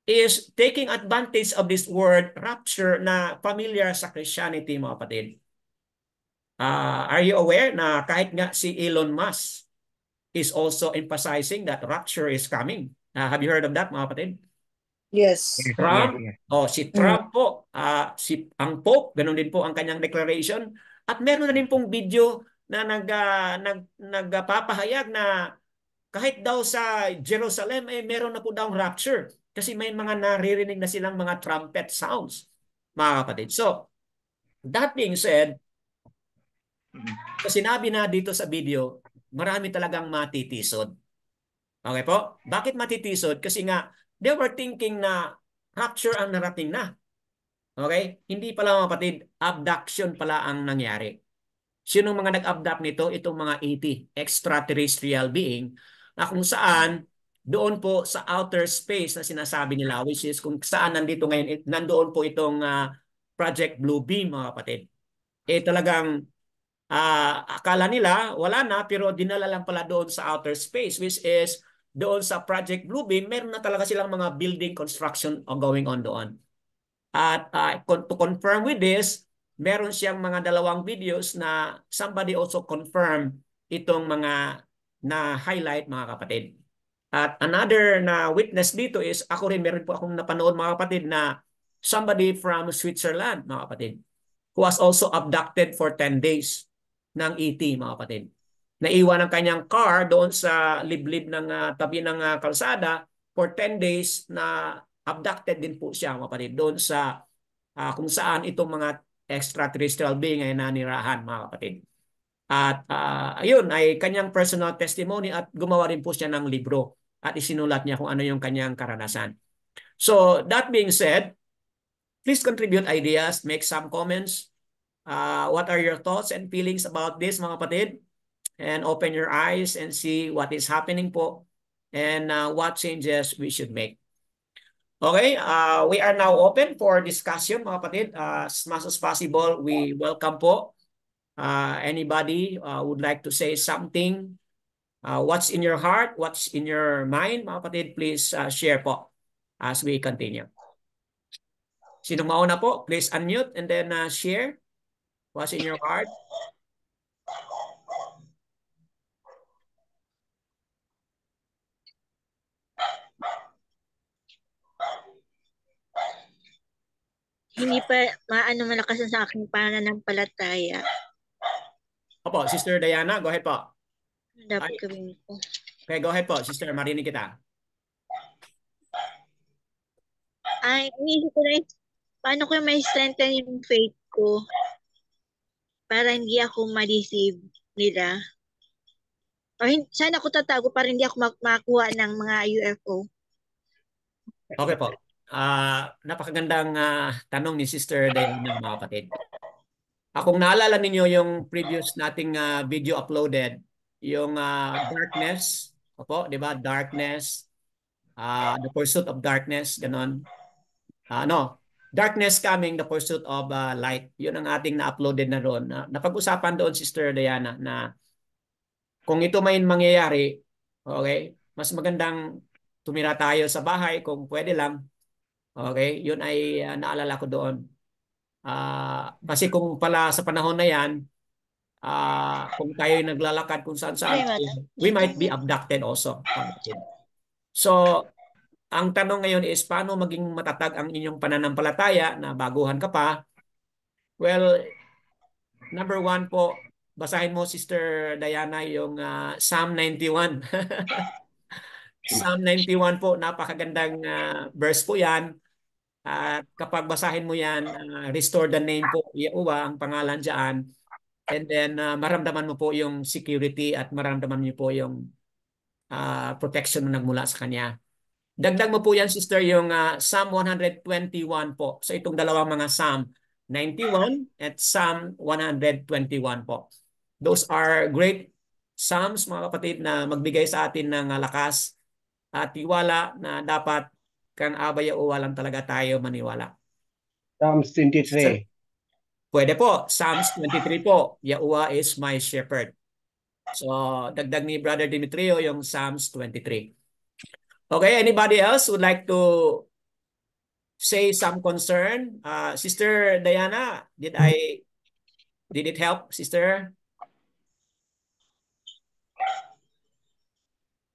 is taking advantage of this word rapture na familiar sa Christianity, mga kapatid. Are you aware na kahit nga si Elon Musk is also emphasizing that rapture is coming? Have you heard of that, mga kapatid? Yes. Trump, Yes. si Trump po, ang Pope, ganun din po ang kanyang declaration. At meron na din pong video na nagpapahayag na kahit daw sa Jerusalem, meron na po daw rapture. Kasi may mga naririnig na silang mga trumpet sounds, mga kapatid. So, that being said, so sinabi na dito sa video, marami talagang matitisod. Okay po? Bakit matitisod? Kasi nga, they were thinking na rapture ang narating na. Okay? Hindi pala, mga kapatid, abduction pala ang nangyari. Sino mga nag-abduct nito? Itong mga ET, extraterrestrial being, na kung saan doon po sa outer space na sinasabi nila, which is kung saan nandito ngayon, nandoon po itong Project Bluebeam, mga kapatid. Talagang akala nila wala na, pero dinala lang pala doon sa outer space, which is doon sa Project Bluebeam, meron na talaga silang mga building construction going on doon. At to confirm with this, meron siyang mga dalawang videos na somebody also confirm itong mga na-highlight, mga kapatid. At another na witness dito is, ako rin, meron po akong napanood, mga kapatid, na somebody from Switzerland, mga kapatid, who was also abducted for 10 days ng ET, mga kapatid. Naiwan ang kanyang car doon sa liblib ng tabi ng kalsada for 10 days na abducted din po siya, mga kapatid, doon sa kung saan itong mga extraterrestrial being ay nanirahan, mga kapatid. At ayun ay kanyang personal testimony at gumawa rin po siya ng libro at isinulat niya kung ano yung kanyang karanasan. So that being said, please contribute ideas, make some comments. What are your thoughts and feelings about this, mga kapatid? And open your eyes and see what is happening po and what changes we should make. Okay, we are now open for discussion, mga kapatid. As much as possible, we welcome po. Anybody would like to say something? What's in your heart? What's in your mind, mga kapatid? Please share po as we continue. Sino mauna po? Please unmute and then share what's in your heart. hindi pa maano malakas sa aking pananampalataya. Opo, Sister Diana, go ahead po. Ano dapat Ay, gawin ko? okay, go ahead po, Sister. Marinig kita. Ay, iniisip ko na paano ko may strengthen yung faith ko para hindi ako ma-deceive nila. O, sana ako tatago para hindi ako makuha ng mga UFO. Okay po. Napakagandang tanong ni Sister Diana, mga kapatid. Kung naalala ninyo yung previous nating video uploaded, yung darkness, opo, di ba? Darkness, the pursuit of darkness, ganon. No, darkness coming, the pursuit of light. Yun ang ating na-uploaded na doon. Napag-usapan doon, Sister Diana, na kung ito may mangyayari, okay, mas magandang tumira tayo sa bahay kung pwede lang. Okay, yun ay naalala ko doon. Kasi kung pala sa panahon na yan, kung tayo naglalakad kung saan-saan, we might be abducted also. So, ang tanong ngayon is, paano maging matatag ang inyong pananampalataya na baguhan ka pa? Well, number 1 po, basahin mo, Sister Diana, yung Psalm 91. Psalm 91 po, napakagandang verse po yan. At kapag basahin mo yan, restore the name po, Yahuwah, ang pangalan dyan. And then, maramdaman mo po yung security at maramdaman mo po yung protection na nagmula sa Kanya. Dagdag mo po yan, Sister, yung Psalm 121 po. So itong dalawang mga Psalm 91 at Psalm 121 po. Those are great Psalms, mga kapatid, na magbigay sa atin ng lakas at tiwala na dapat kang Abba Yahuwah lang talaga tayo maniwala. Psalms 23. Pwede po. Psalms 23 po. Yahuwah is my shepherd. So, dagdag ni Brother Demetrio yung Psalms 23. Okay, anybody else would like to say some concern? Sister Diana, did it help, Sister?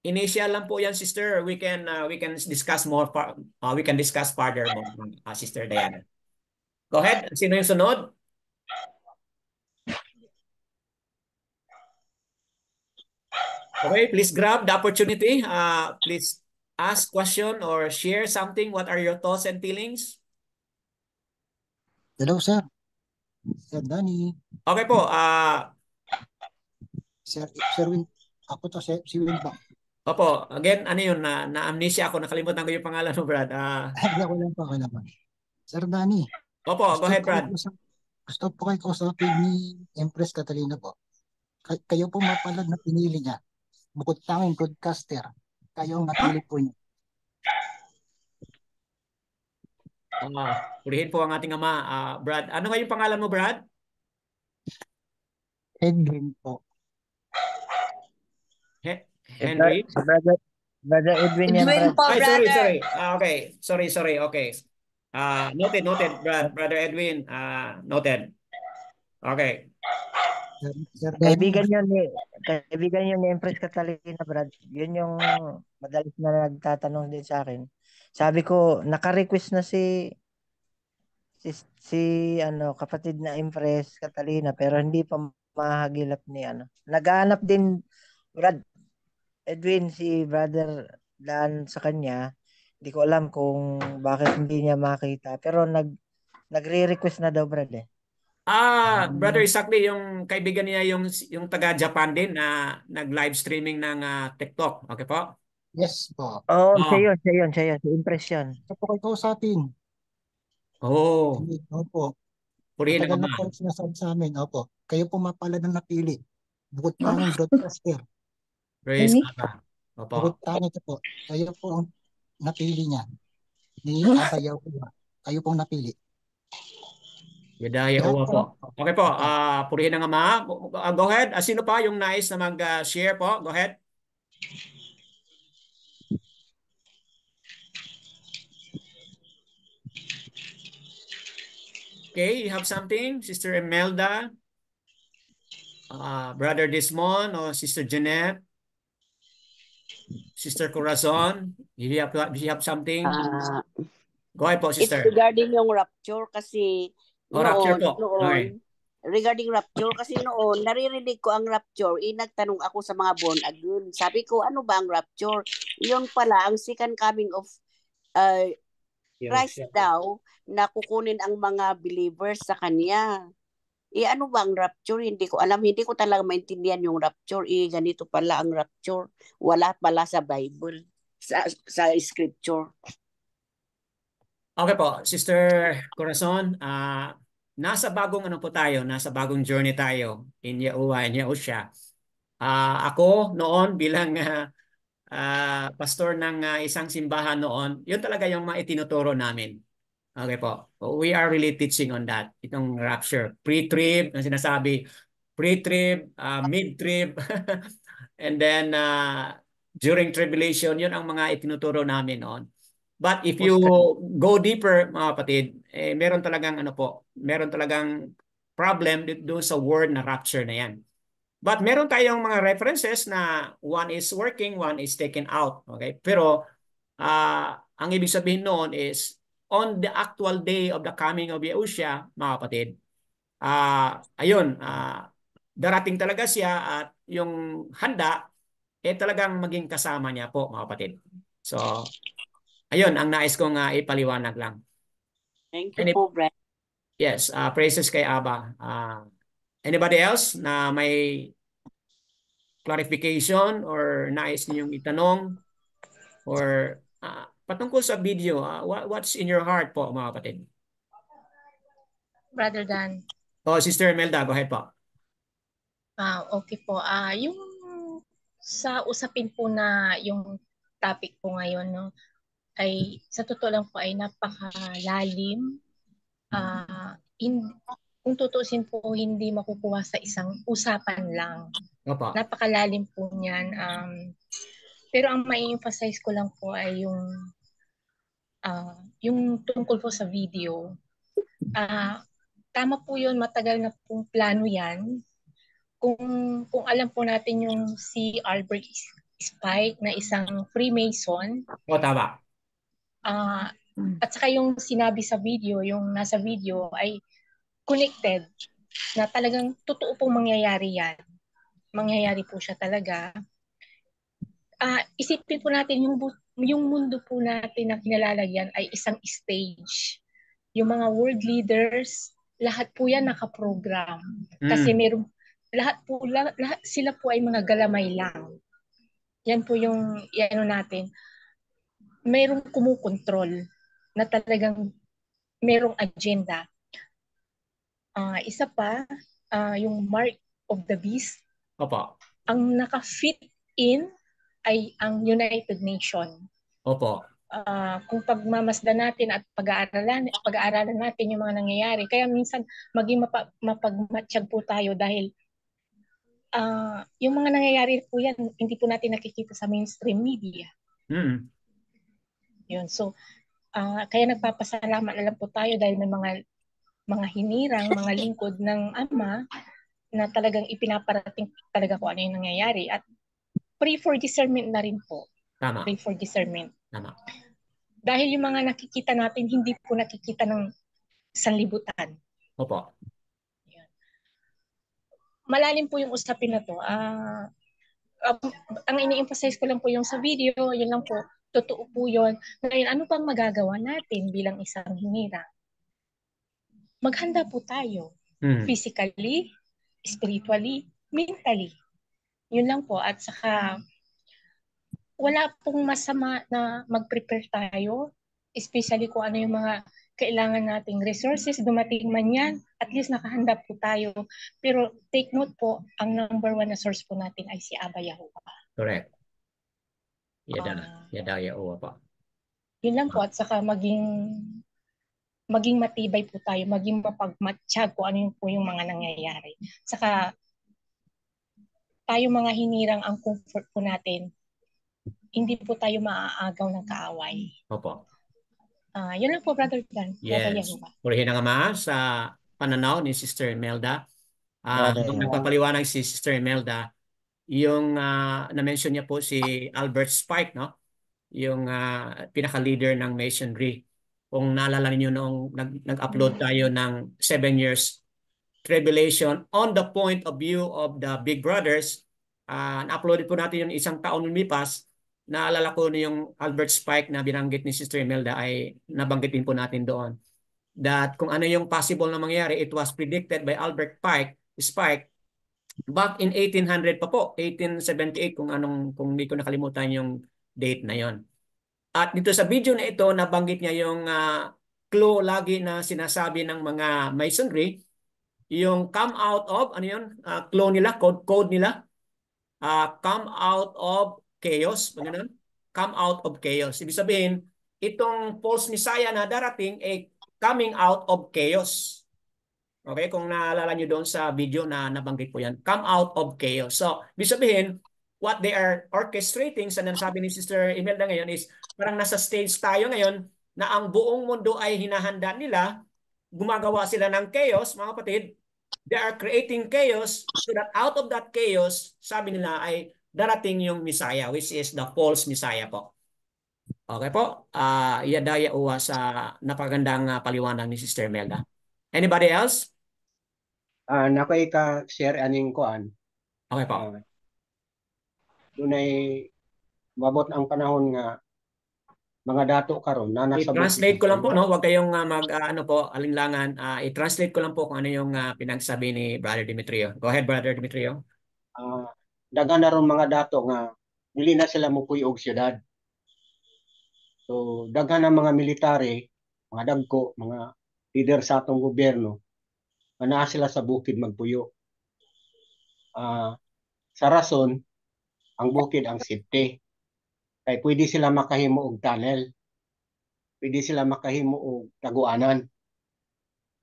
Initial lang po yan, Sister. We can discuss more. We can discuss further more, Sister Diana. Go ahead. Sino yung sunod? Okay, please grab the opportunity. Please ask question or share something. What are your thoughts and feelings? Hello, sir. Sir Danny. Okay po. Sir Win. Ako to, si Win ba? Opo. Again, ano yun? Na-amnesia ako. Nakalimutan ko yung pangalan mo, Brad. Wala pa. Sir Danny. Opo, go ahead, Brad. Gusto po kayo kausapin ni Empress Catalina po. Kayo po mapalad na pinili niya. Bukod tanging broadcaster. Kayo ang napili po niya. Purihin po ang ating ama. Brad, ano nga yung pangalan mo, Brad? Edwin po. Henry? Brother Edwin yan, Edwin Brad. po, Ay, brother. Okay. Sorry. Okay. Noted, Brother Edwin. Noted. Okay. Sir Danny. Kaibigan yun ni Empress Catalina, Brad. Yun yung madalas na nagtatanong din sa akin. Sabi ko, naka-request na si kapatid na Empress Catalina, pero hindi pa mahagilap ni Naghahanap din, Brad Edwin, si Brother Dan sa kanya. Hindi ko alam kung bakit hindi niya makita. Pero nagre-request na daw, Brad eh. Brother, exactly yung kaibigan niya yung taga Japan din na nag-live streaming ng TikTok. Okay po? Yes po. Siya yun. Si Empress yun. Ito po kayo kausapin. Opo. Purihin Matagal ang na ama. po sinasabi sa amin. Opo. Kayo po mapalad na napili. Bukod tanging broadcaster. Praise God. Opo. Bukod tanging ito po. Kayo po ang napili niya. Ni Abba Yahuwah. Kayo pong napili. Yadaya uwa po. Okay po. Purihin ang ama. Go ahead. Sino pa yung nais na mag-share po? Go ahead. Okay, you have something? Sister Imelda? Brother Desmond or Sister Jeanette? Sister Corazon? You have something? Go ahead po, It's sister. regarding yung rapture kasi Rapture po. Okay. regarding rapture kasi noon, naririnig ko ang rapture, nagtanong ako sa mga born again. Sabi ko, ano ba ang rapture? Yun pala, ang second coming of Christ daw, na kukunin ang mga believers sa Kanya. Ano ba ang rapture? Hindi ko alam. Hindi ko talaga maintindihan yung rapture. Ganito pala ang rapture. Wala pala sa Bible, sa scripture. Okay po, Sister Corazon, nasa bagong ano po tayo, nasa bagong journey tayo in Yahuwah and Yahusha. Ako noon bilang pastor ng isang simbahan noon, yun talaga yung mga itinuturo namin. Okay po. We are really teaching on that. Itong rapture. Pre-trib, ang sinasabi, pre-trib, mid-trib, and then during tribulation, yun ang mga itinuturo namin noon. But if you go deeper, mga kapatid, meron talagang ano po, meron talagang problem doon sa word na rapture na yan. But meron tayong mga references na one is working, one is taken out. Okay? Pero ang ibig sabihin noon is on the actual day of the coming of Yahusha, mga kapatid, ayun, darating talaga siya at yung handa, talagang maging kasama niya po, mga kapatid. So, ayun, ang nais kong ipaliwanag lang. Thank you po, Brad. Yes, praises kay Abba. Anybody else na may clarification or nais niyong itanong or patungkol sa video, what's in your heart po, mga kapatid? Brother Dan. Sister Melda, go ahead po. Okay po. Yung sa usapin po na yung topic po ngayon, no, ay sa totoo lang po ay napakalalim. Kung tutuusin po, hindi makukuha sa isang usapan lang. Opa. Napakalalim po niyan. Pero ang mai-emphasize ko lang po ay yung tungkol po sa video. Tama po yun, matagal na pong plano yan. Kung alam po natin yung si Albert Spike na isang Freemason. Tama. At saka yung sinabi sa video, yung nasa video ay connected na talagang totoo pong mangyayari yan. Mangyayari po siya talaga. Isipin po natin yung mundo po natin na kinalalagyan ay isang stage. Yung mga world leaders, lahat po yan nakaprogram. Kasi meron lahat sila po ay mga galamay lang. Yan po yung natin. Mayroong kumukontrol na talagang mayroong agenda. Isa pa, yung mark of the beast. Opo. Ang naka-fit in ay ang United Nations. Opo. Kung pagmamasdan natin at pag-aaralan natin yung mga nangyayari, kaya minsan maging mapagmatsyag po tayo dahil yung mga nangyayari po yan, hindi po natin nakikita sa mainstream media. Yun. So, kaya nagpapasalamat na lang po tayo dahil may mga hinirang, mga lingkod ng Ama na talagang ipinaparating talaga kung ano yung nangyayari. At pray for discernment na rin po. Tama. Pray for discernment. Tama. Dahil yung mga nakikita natin, hindi po nakikita ng sanlibutan. Opo. Malalim po yung usapin na to. Ang ini-emphasize ko lang po yung sa video, yun lang po, totoo po yun. Ngayon, ano pang magagawa natin bilang isang hinirang? Maghanda po tayo. Physically, spiritually, mentally. Yun lang po. At saka, wala pong masama na mag-prepare tayo, especially kung ano yung mga kailangan nating resources, dumating man yan, at least nakahanda po tayo. Pero take note po, ang number one na source po natin ay si Abba Yahuwah. Correct. Yada Yahuwah pa. Yun lang po, at saka maging matibay po tayo, maging mapagmatsyag kung ano yung po yung mga nangyayari. Saka tayo mga hinirang ang comfort po natin, hindi po tayo maaagaw ng kaaway. Opo. Yun lang po, Brother Dan. Yes. Purihin ang Ama sa pananaw ni Sister Melda. Nagpapaliwanag si Sister Melda, yung na-mention niya po si Albert Spike, no? Yung pinaka-leader ng Masonry. Kung naalala niyo noong nag-upload tayo ng 7 years tribulation on the point of view of the big brothers, na-uploaded po natin yung isang taon lumipas. Naalala ko na yung Albert Spike na binanggit ni Sister Imelda ay nabanggit din po natin doon. That kung ano yung possible na mangyari, it was predicted by Albert Spike back in 1800 pa po, 1878 kung hindi ko nakalimutan yung date na yon. At dito sa video na ito, nabanggit niya yung clue lagi na sinasabi ng mga Masonry, yung come out of, ano yun, clue nila, code nila, come out of chaos, ganun? Come out of chaos. Ibig sabihin, itong false Messiah na darating ay coming out of chaos. Okay, kung naalala nyo doon sa video na nabanggit po yan, come out of chaos. So, ibig sabihin, what they are orchestrating, sa nasabi ni Sister Imelda ngayon is, parang nasa stage tayo ngayon na ang buong mundo ay hinahanda nila, gumagawa sila ng chaos, mga kapatid, they are creating chaos so that out of that chaos, sabi nila ay darating yung Messiah, which is the false Messiah po. Okay po, yadaya uwa sa napagandang paliwanag ni Sister Imelda. Anybody else? Nakoy ka share aning kuan. Okay po. Dunay mabot ang panahon nga mga dato karon na nasa I-translate ko lang po, no? Huwag kayong ano po, alinlangan. I-translate ko lang po kung ano yung pinagsabi ni Brother Demetrio. Go ahead, Brother Demetrio. Daghan na ron mga dato nga dili na sila mupuy og syudad. So daghan na mga military, mga dagko, mga leader sa atong gobyerno, naa sila sa bukid magpuyo. Sa rason, ang bukid ang safety. Kay pwede sila makahimo og tunnel. Pwede sila makahimo og taguanan.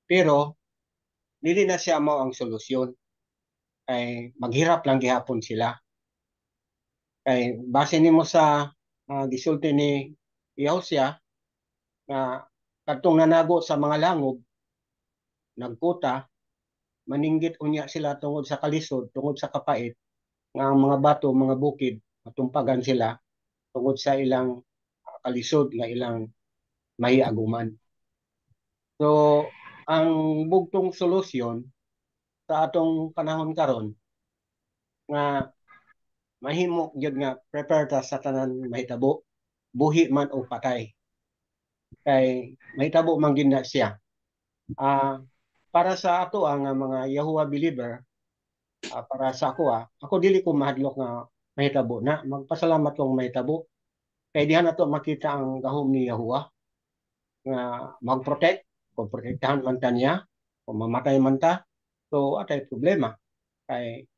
Pero dili na siya mao ang solusyon. Kay maghirap lang gihapon sila. Kay base nimo sa gisulti ni Yahusya na kadtong nanago sa mga langob, nagkuta, maninggit unya sila tungod sa kalisod, tungod sa kapait, nga ang mga bato, mga bukid, matumpagan sila tungod sa ilang kalisod nga ilang mahiaguman. So, ang bugtong solusyon sa atong panahon karon nga mahimo gyud nga prepare ta sa tanan mahitabo, buhi man o patay. Kay mahitabo man gyud na siya. Para sa ato ang mga Yahuwah believer, para sa ako dili ko mahadlok nga mahitabo na, magpasalamat kong mahitabo. Kay diha na to makita ang gahom ni Yahuwah nga mag-protect, kung protektahan man ta niya, kung mamatay man ta, so atay problema. Kay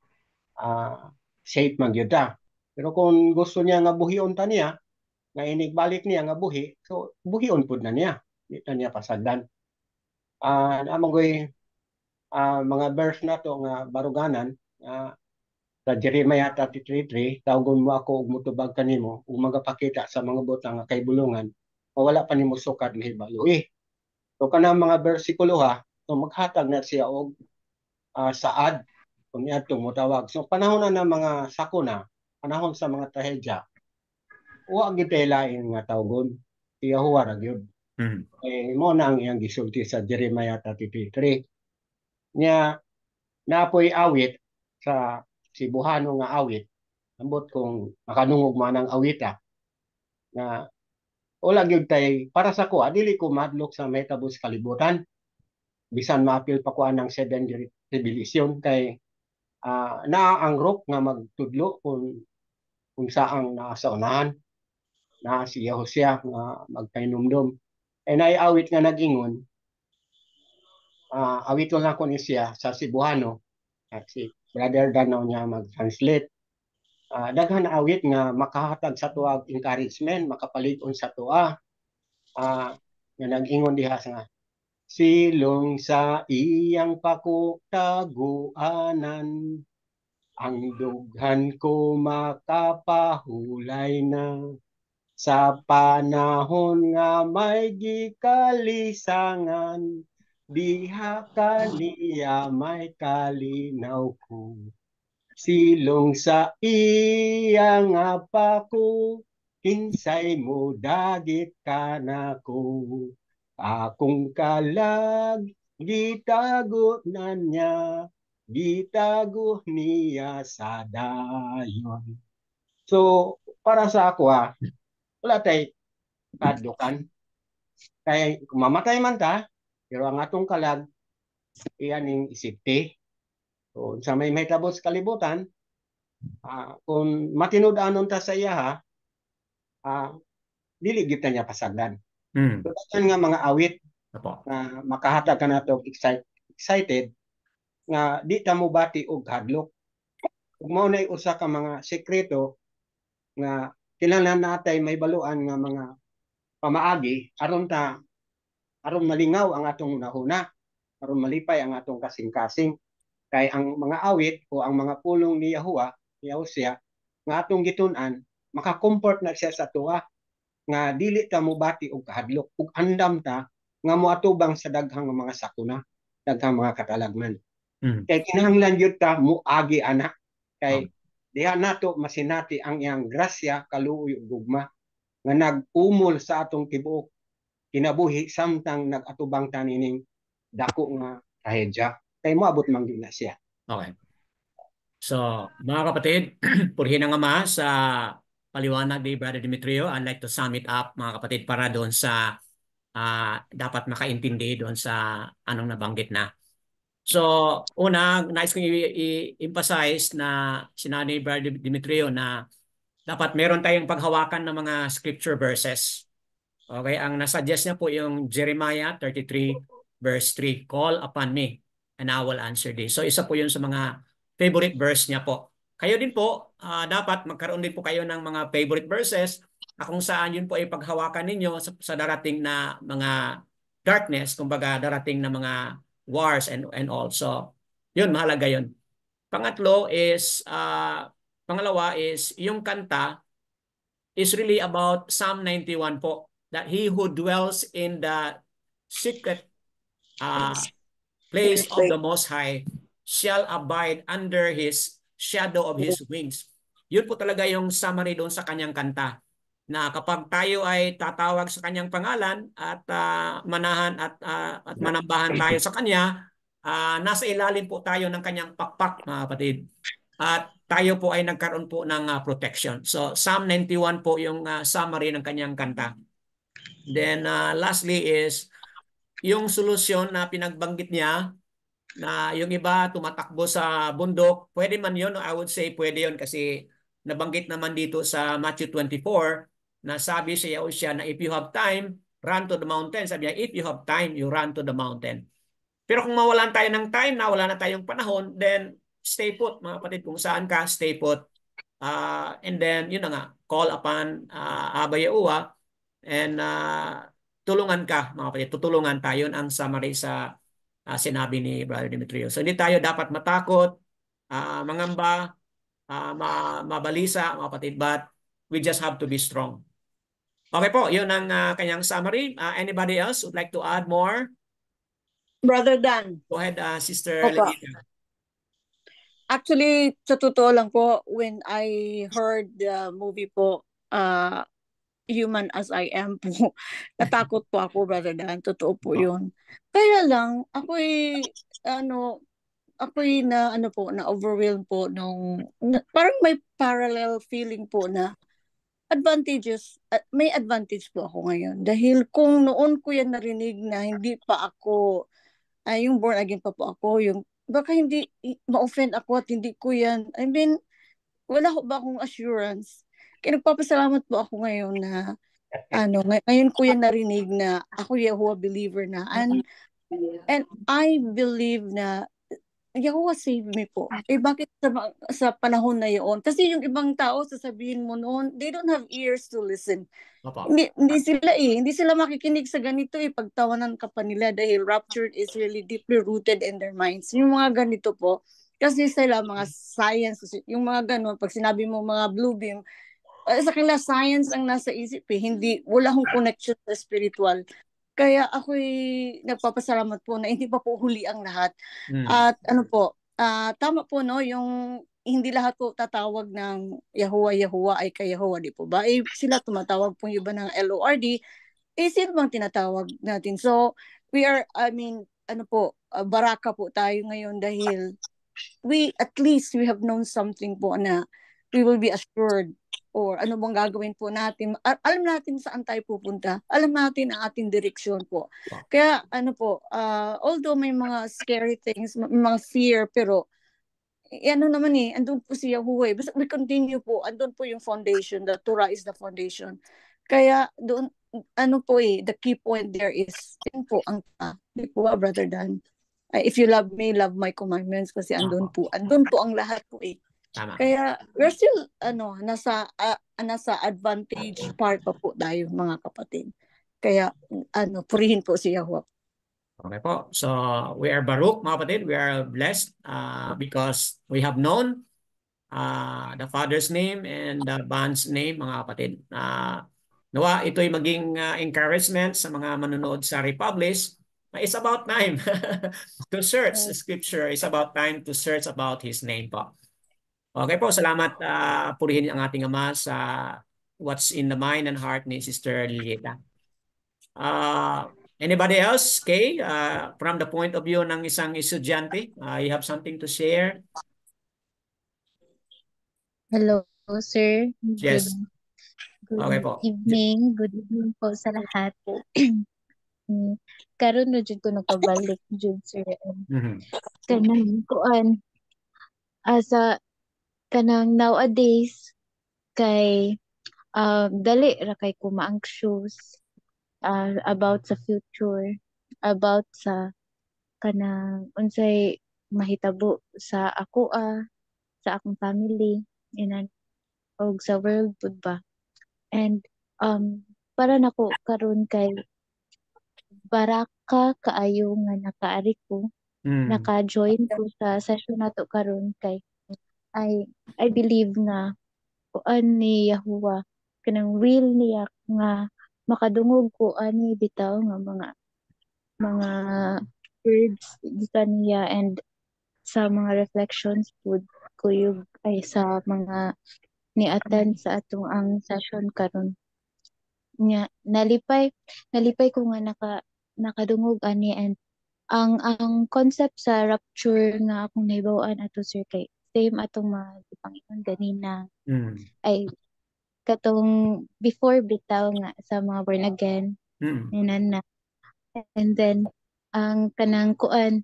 safe man gyud ta. Pero kung gusto niya nga buhion ta niya, nga inigbalik niya nga buhi, so buhion pud na niya. Di na niya pasagdan. Namangoy mga verse na to nga baruganan, sa Jeremiah 33:3, tawgon mo ako ug mutubag kanimo ug magapakita sa mga butang nga kay bulungan, wala pa nimo sukad nga hibalo. So kanang mga bersikulo so maghatag na siya og saad kung niadtong motawag. So panahon na ng mga sakuna, panahon sa mga trahedya, wa gyud lain nga tawgon, si Yahuwah ra gyud. Mo na ang iyang gisulti sa Jeremiah 33:3. Nya napoy awit sa Cebuano nga awit, ambot kung makanungog man ang awita na wala gyud tay para sa ko, dili ko madlok sa metabus kalibutan, bisan maapil pa ko ang 7 revelation kay na ang rock nga magtudlo kung saang naa sa unahan, na si Yahusya nga magpainumdum. Naiawit nga nagingon, awit lang ko ni siya sa Cebuano, at si Brother Danaw niya mag-translate. Daghan na awit nga makahatag sa tuwag encouragement, makapalig-on sa tuwa. Nga nag-ingon diha nga, silong sa iyang pakutaguanan, ang dughan ko makapahulay na, sa panahon nga may gikalisangan, diha kaniya may kalinaw ko. Silong sa iyang apako, kinsay mo dagit ka na ko. Akong kalag, gitago na niya, gitago niya sa dayon. So, para sa ako wala tay kadlukan. Kaya mamatay man ta, pero ang atong kalag, iyan yung isipte. So, sa may tabos kalibutan, kung matinud-anon ta sa iya dili gyud niya pasagdan. So, nga mga awit na makahatag ka na to excited nga di ta mo bati og hadlok. Ug mao nay usa ka mga sekreto nga kinahanglan natay may baluan nga mga pamaagi aron malingaw ang atong nahuna, aron malipay ang atong kasing-kasing. Kay ang mga awit o ang mga pulong ni Yahuwah, ni Hosea, nga atong gitun-an, maka-comfort na siya sa tuwa nga dili ta mo bati og kahadlok ug andam ta nga moatubang sa daghang mga sakuna, daghang mga katalagman. Kay kinahanglan gyud ta moagi ana kay diha nato masinati ang iyang grasya, kaluoy ug gugma nga nag-umol sa atong tibuok kinabuhi samtang nag-atubang ta nining dako nga trahedya. Kay moabot man gyud na siya. Okay. So, mga kapatid, purihin ang Ama sa paliwanag ni Brother Demetrio. I'd like to sum it up, mga kapatid, para doon sa dapat makaintindi doon sa anong nabanggit na. So, una, nais kong i-emphasize na sinabi ni Brother Demetrio na dapat meron tayong paghawakan ng mga scripture verses. Okay, ang nasuggest niya po yung Jeremiah 33 verse 3, "Call upon me and I will answer thee." So isa po yun sa mga favorite verse niya po. Kayo din po, dapat magkaroon din po kayo ng mga favorite verses kung saan yun po ay paghawakan ninyo sa darating na mga darkness, kumbaga darating na mga wars and all. So yun, mahalaga yun. Pangalawa is yung kanta is really about Psalm 91 po, that he who dwells in the secret place of the Most High shall abide under his shadow of his wings. Yun po talaga yung summary doon sa kanyang kanta, na kapag tayo ay tatawag sa kanyang pangalan at manahan at manambahan tayo sa kanya, nasa ilalim po tayo ng kanyang pakpak, mga kapatid. At tayo po ay nagkaroon po ng protection. So Psalm 91 po yung summary ng kanyang kanta. Then lastly is yung solusyon na pinagbanggit niya, na yung iba tumatakbo sa bundok. Pwede man yun, I would say pwede yun kasi nabanggit naman dito sa Matthew 24 na sabi sa Yahushua na if you have time, run to the mountain. Sabi niya, if you have time, you run to the mountain. Pero kung mawalan tayo ng time, na wala na tayong panahon, then stay put, mga kapatid. Kung saan ka, stay put. And then, yun na nga, call upon Abba Yahuwah and tulungan ka, mga kapatid. Tutulungan tayo. Yun ang summary sa sinabi ni Brother Demetrio. So hindi tayo dapat matakot, mangamba, mabalisa, mga kapatid, but we just have to be strong. Okay po, yun ang kanyang summary. Anybody else would like to add more? Brother Dan. Go ahead, Sister Opo. Lenita. Actually, sa totoo lang po, when I heard the movie po, Human as I Am po, natakot po ako, Brother Dan. Totoo po yun. Kaya lang, ako'y na-overwhelmed po parang may parallel feeling po na may advantage po ako ngayon. Dahil kung noon ko yan narinig na hindi pa ako, yung born again pa po ako, baka hindi ma-offend ako at hindi ko yan, I mean, wala ko ba akong assurance? Kaya nagpapasalamat po ako ngayon na, ngayon ko yan narinig na ako Yahuwah believer na, and I believe na Yahuwah save me po. Bakit sa panahon na yun? Kasi yung ibang tao, sasabihin mo noon, they don't have ears to listen. Hindi sila makikinig sa ganito, pagtawanan ka pa nila dahil rapture is really deeply rooted in their minds. Yung mga ganito po, kasi sila mga science, yung mga ganon, pag sinabi mo mga blue beam, sa kanila science ang nasa isip wala akong connection sa spiritual. Kaya ako'y nagpapasalamat po na hindi pa po huli ang lahat. At tama po yung hindi lahat po tatawag ng Yahuwah ay kay Yahuwah, di po ba? Sila tumatawag po yung iba ng LORD, sino bang tinatawag natin? So, we are, ano po, baraka po tayo ngayon dahil at least we have known something po na we will be assured or ano bang gagawin po natin. Alam natin saan tayo pupunta. Alam natin ang ating direksyon po. Kaya ano po, although may mga scary things, may mga fear, pero ano naman andun po si Yahuwah. Basta we continue po, andun po yung foundation. The Torah is the foundation. Kaya doon, ano po the key point there is, yun po ang, di po ba, Brother Dan? If you love me, love my commandments, kasi andun po ang lahat po Tama. Kaya we're still nasa advantage part pa po tayo, mga kapatid. Kaya purihin po si Yahuwah. Okay po. So we are Baruch, mga kapatid. We are blessed because we have known the Father's name and the Band's name, mga kapatid. Nawa ito'y maging encouragement sa mga manonood sa Republish. It's about time to search Scripture. It's about time to search about His name po. Okay po, salamat. Purihin ang ating Ama sa what's in the mind and heart ni Sister Lilieta. Anybody else? Kay, from the point of view ng isang estudyante, you have something to share? Hello, sir. Yes. Okay po. Evening. Good evening po sa lahat. Karon na jud ko nakabalik jud, sir. Kanang kuan asa kanang nowadays kay dali ra kay ko ma-anxious about sa future, about sa kanang unsay mahitabo sa ako sa akong family og sa world pud ba. And para nako karon kay baraka kaayo nga nakaari ko, naka-join ko sa session nato karon kay I believe nga kuan ni Yahuwah kanang will niya nga makadungog ko ani bitaw nga mga words gikan niya and sa mga reflections pud kuyog ay sa mga ni-attend sa atong ang session karon nya nalipay ko nga nakadungog ani. And ang concept sa rapture nga akong nahibaw-an ato, sir, kay same atong mga Panginoon ganina ay katong before bitaw nga sa mga born again na. And then ang kanang kuan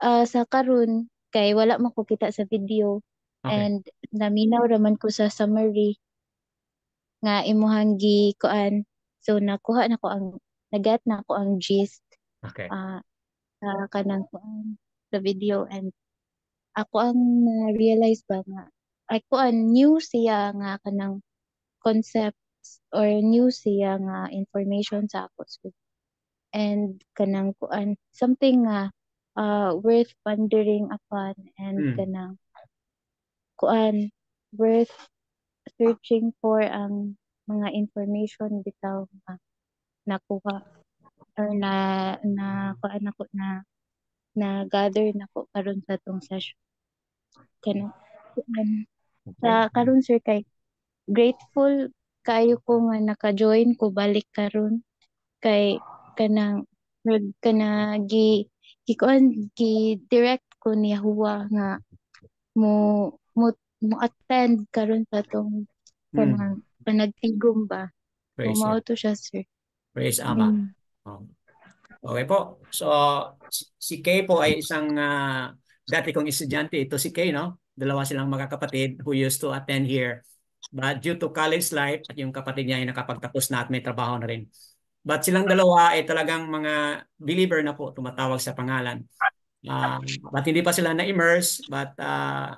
sa karon kay wala man ko kita sa video. And naminaw raman ko sa summary nga imuhang gi kuan, so nakuha na ko nagat na ko ang gist sa kanang kuan sa video. And ako ang realize ba nga ako new siya nga kanang concepts or new siya nga information sa ako. And kanang kuan something nga worth pondering upon and kanang kuan worth searching for ang mga information bitaw nga nakuha or na kuan ako na gather nako karon sa tong session. Kanang sa karon, sir, kay grateful kayo ko nga naka-join ko balik karon kay kanang gi-direct ko ni Yahuwah nga mo attend karon sa tong kanang panagtigom ba. Mao to siya, sir. Praise Ama. Okay po. So si Kay po ay isang dati kong estudyante. Ito si Kay, no? Dalawa silang magkakapatid who used to attend here. But due to college life, at yung kapatid niya ay nakapagtapos na at may trabaho na rin. But silang dalawa ay talagang mga believer na po, tumatawag sa pangalan. But hindi pa sila na-immerse. But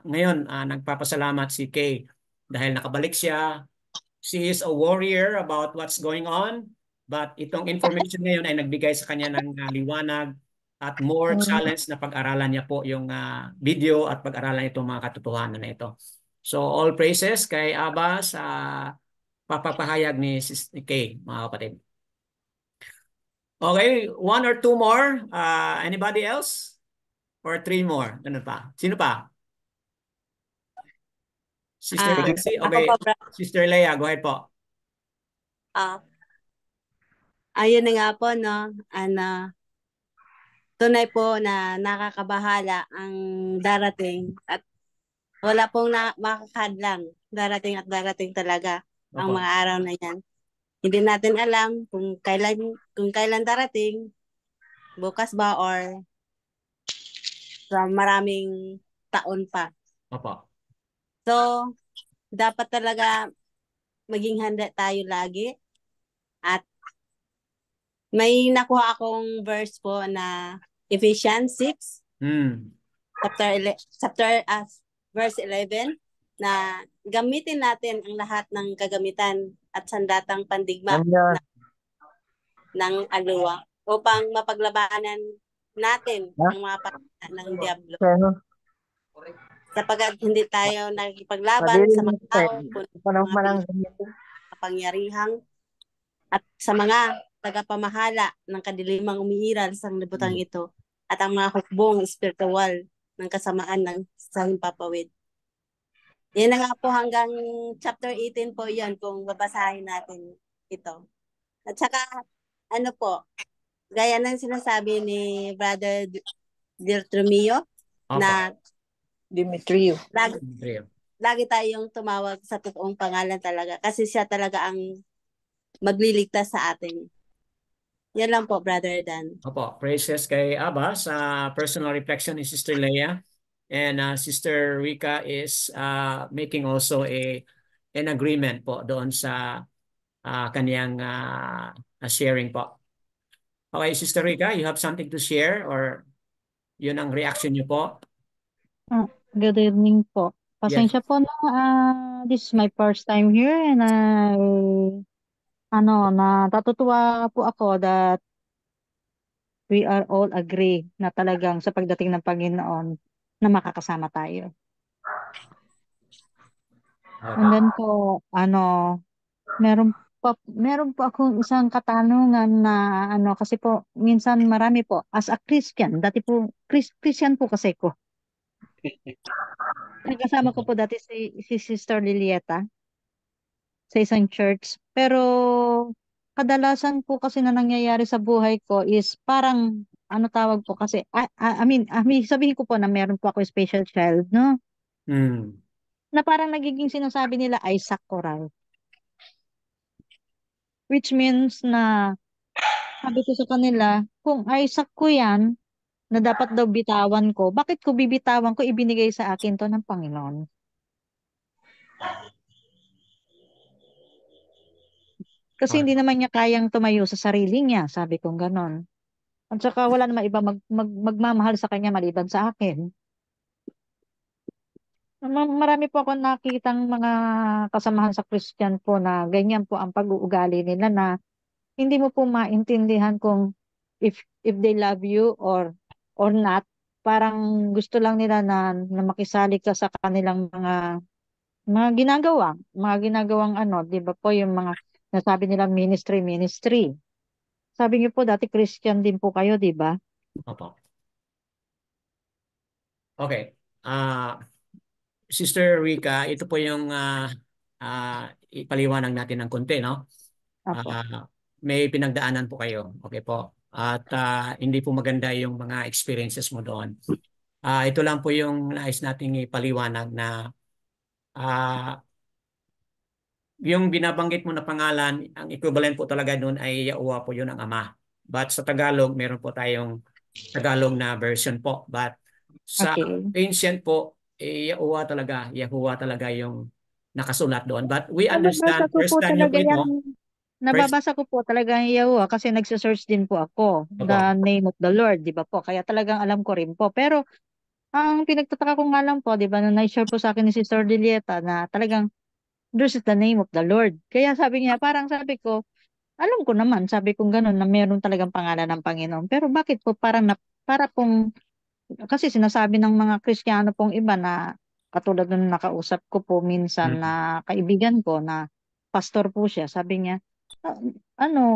ngayon, nagpapasalamat si Kay dahil nakabalik siya. She is a warrior about what's going on. But itong information ngayon ay nagbigay sa kanya ng liwanag at more challenge na pag-aralan niya po yung video at pag-aralan itong mga katotohanan na ito. So all praises kay Abba sa papapahayag ni Kay, mga kapatid. Okay, one or two more. Anybody else? Or three more? Ano pa? Sino pa? Sister Lexi? Okay. Sister Leia, go ahead po. Ayun na nga po, no? Tunay po na nakakabahala ang darating at wala pong makakadlang. Darating at darating talaga ang Opo. mga araw na yan. Hindi natin alam kung kailan darating, bukas ba or sa maraming taon pa. Opo. So, dapat talaga maging handa tayo lagi. At may nakuha akong verse po na Ephesians 6, verse 11, na gamitin natin ang lahat ng kagamitan at sandatang pandigma Ayan. ng aluwa upang mapaglabanan natin Ha? ang mga pakita ng Diablo. Ano? Sapagkat hindi tayo nakikipaglaban Madali sa mo mga tayo. tao, kundi sa Panahon mga man ang ganito. kapangyarihang at sa mga tagapamahala ng kadilimang umiiral sa libutang ito at ang mga hukbong espiritual ng kasamaan ng sa himpapawid. Yan na nga po hanggang chapter 18 po yan kung babasahin natin ito. At saka ano po, gaya ng sinasabi ni Brother Dirtrumio na Demetrio. lagi tayong tumawag sa totoong pangalan talaga kasi siya talaga ang magliligtas sa atin. Yan lang po, Brother Dan. Opo, praises kay Abba sa personal reflection ni Sister Leia. And Sister Rica is making also an agreement po doon sa kaniyang sharing po. Okay, Sister Rica, you have something to share or yun ang reaction niyo po? Good evening po. Yes. Pasensya po na this is my first time here and natutuwa po ako that we are all agree na talagang sa pagdating ng Panginoon na makakasama tayo. And then po, meron po akong isang katanungan na kasi po minsan marami po as a Christian, dati po Christian po kasi ko. Nagkasama ko po dati si Sister Lilieta sa isang church. Pero kadalasan po kasi na nangyayari sa buhay ko is parang tawag po kasi I mean sabihin ko po na meron po ako special child, no? Na parang nagiging sinasabi nila Isaac Coral. Which means na sabi ko sa kanila, kung Isaac ko yan, na dapat daw bitawan ko, bakit ko bibitawan ko, ibinigay sa akin to ng Panginoon? Kasi hindi naman niya kayang tumayo sa sarili niya, sabi kong ganon. At saka wala naman iba magmamahal sa kanya maliban sa akin. Marami po ako nakitang mga kasamahan sa Christian po na ganyan po ang pag-uugali nila na hindi mo po maintindihan kung if they love you or not. Parang gusto lang nila na makisali ka sa kanilang mga ginagawang di ba po yung mga nasabi nila ministry. Sabi niyo po dati Christian din po kayo, di ba? Opo. Okay. Sister Rica, ito po yung ipaliwanag natin ng konti, no? May pinagdaanan po kayo. Okay po. At hindi po maganda yung mga experiences mo doon. Ito lang po yung nais nating ipaliwanag na yung binabanggit mo na pangalan, ang equivalent po talaga doon ay Yahuwah po yun ang Ama. But sa Tagalog, meron po tayong Tagalog na version po. But sa ancient po, Yahuwah talaga yung nakasulat doon. But we understand, first time nyo po ito. Nababasa ko po talaga yung Yahuwah kasi nagsisearch din po ako. The name of the Lord, di ba po? Kaya talagang alam ko rin po. Pero ang pinagtataka ko nga lang po, di ba, na na-share po sa akin ni Sister Lilieta na talagang this is the name of the Lord. Kaya sabi niya, parang sabi ko, alam ko naman, sabi kong gano'n na meron talagang pangalan ng Panginoon. Pero bakit po para pong kasi sinasabi ng mga Kristiyano pong iba na katulad ng nakausap ko po minsan na kaibigan ko na pastor po siya, sabi niya,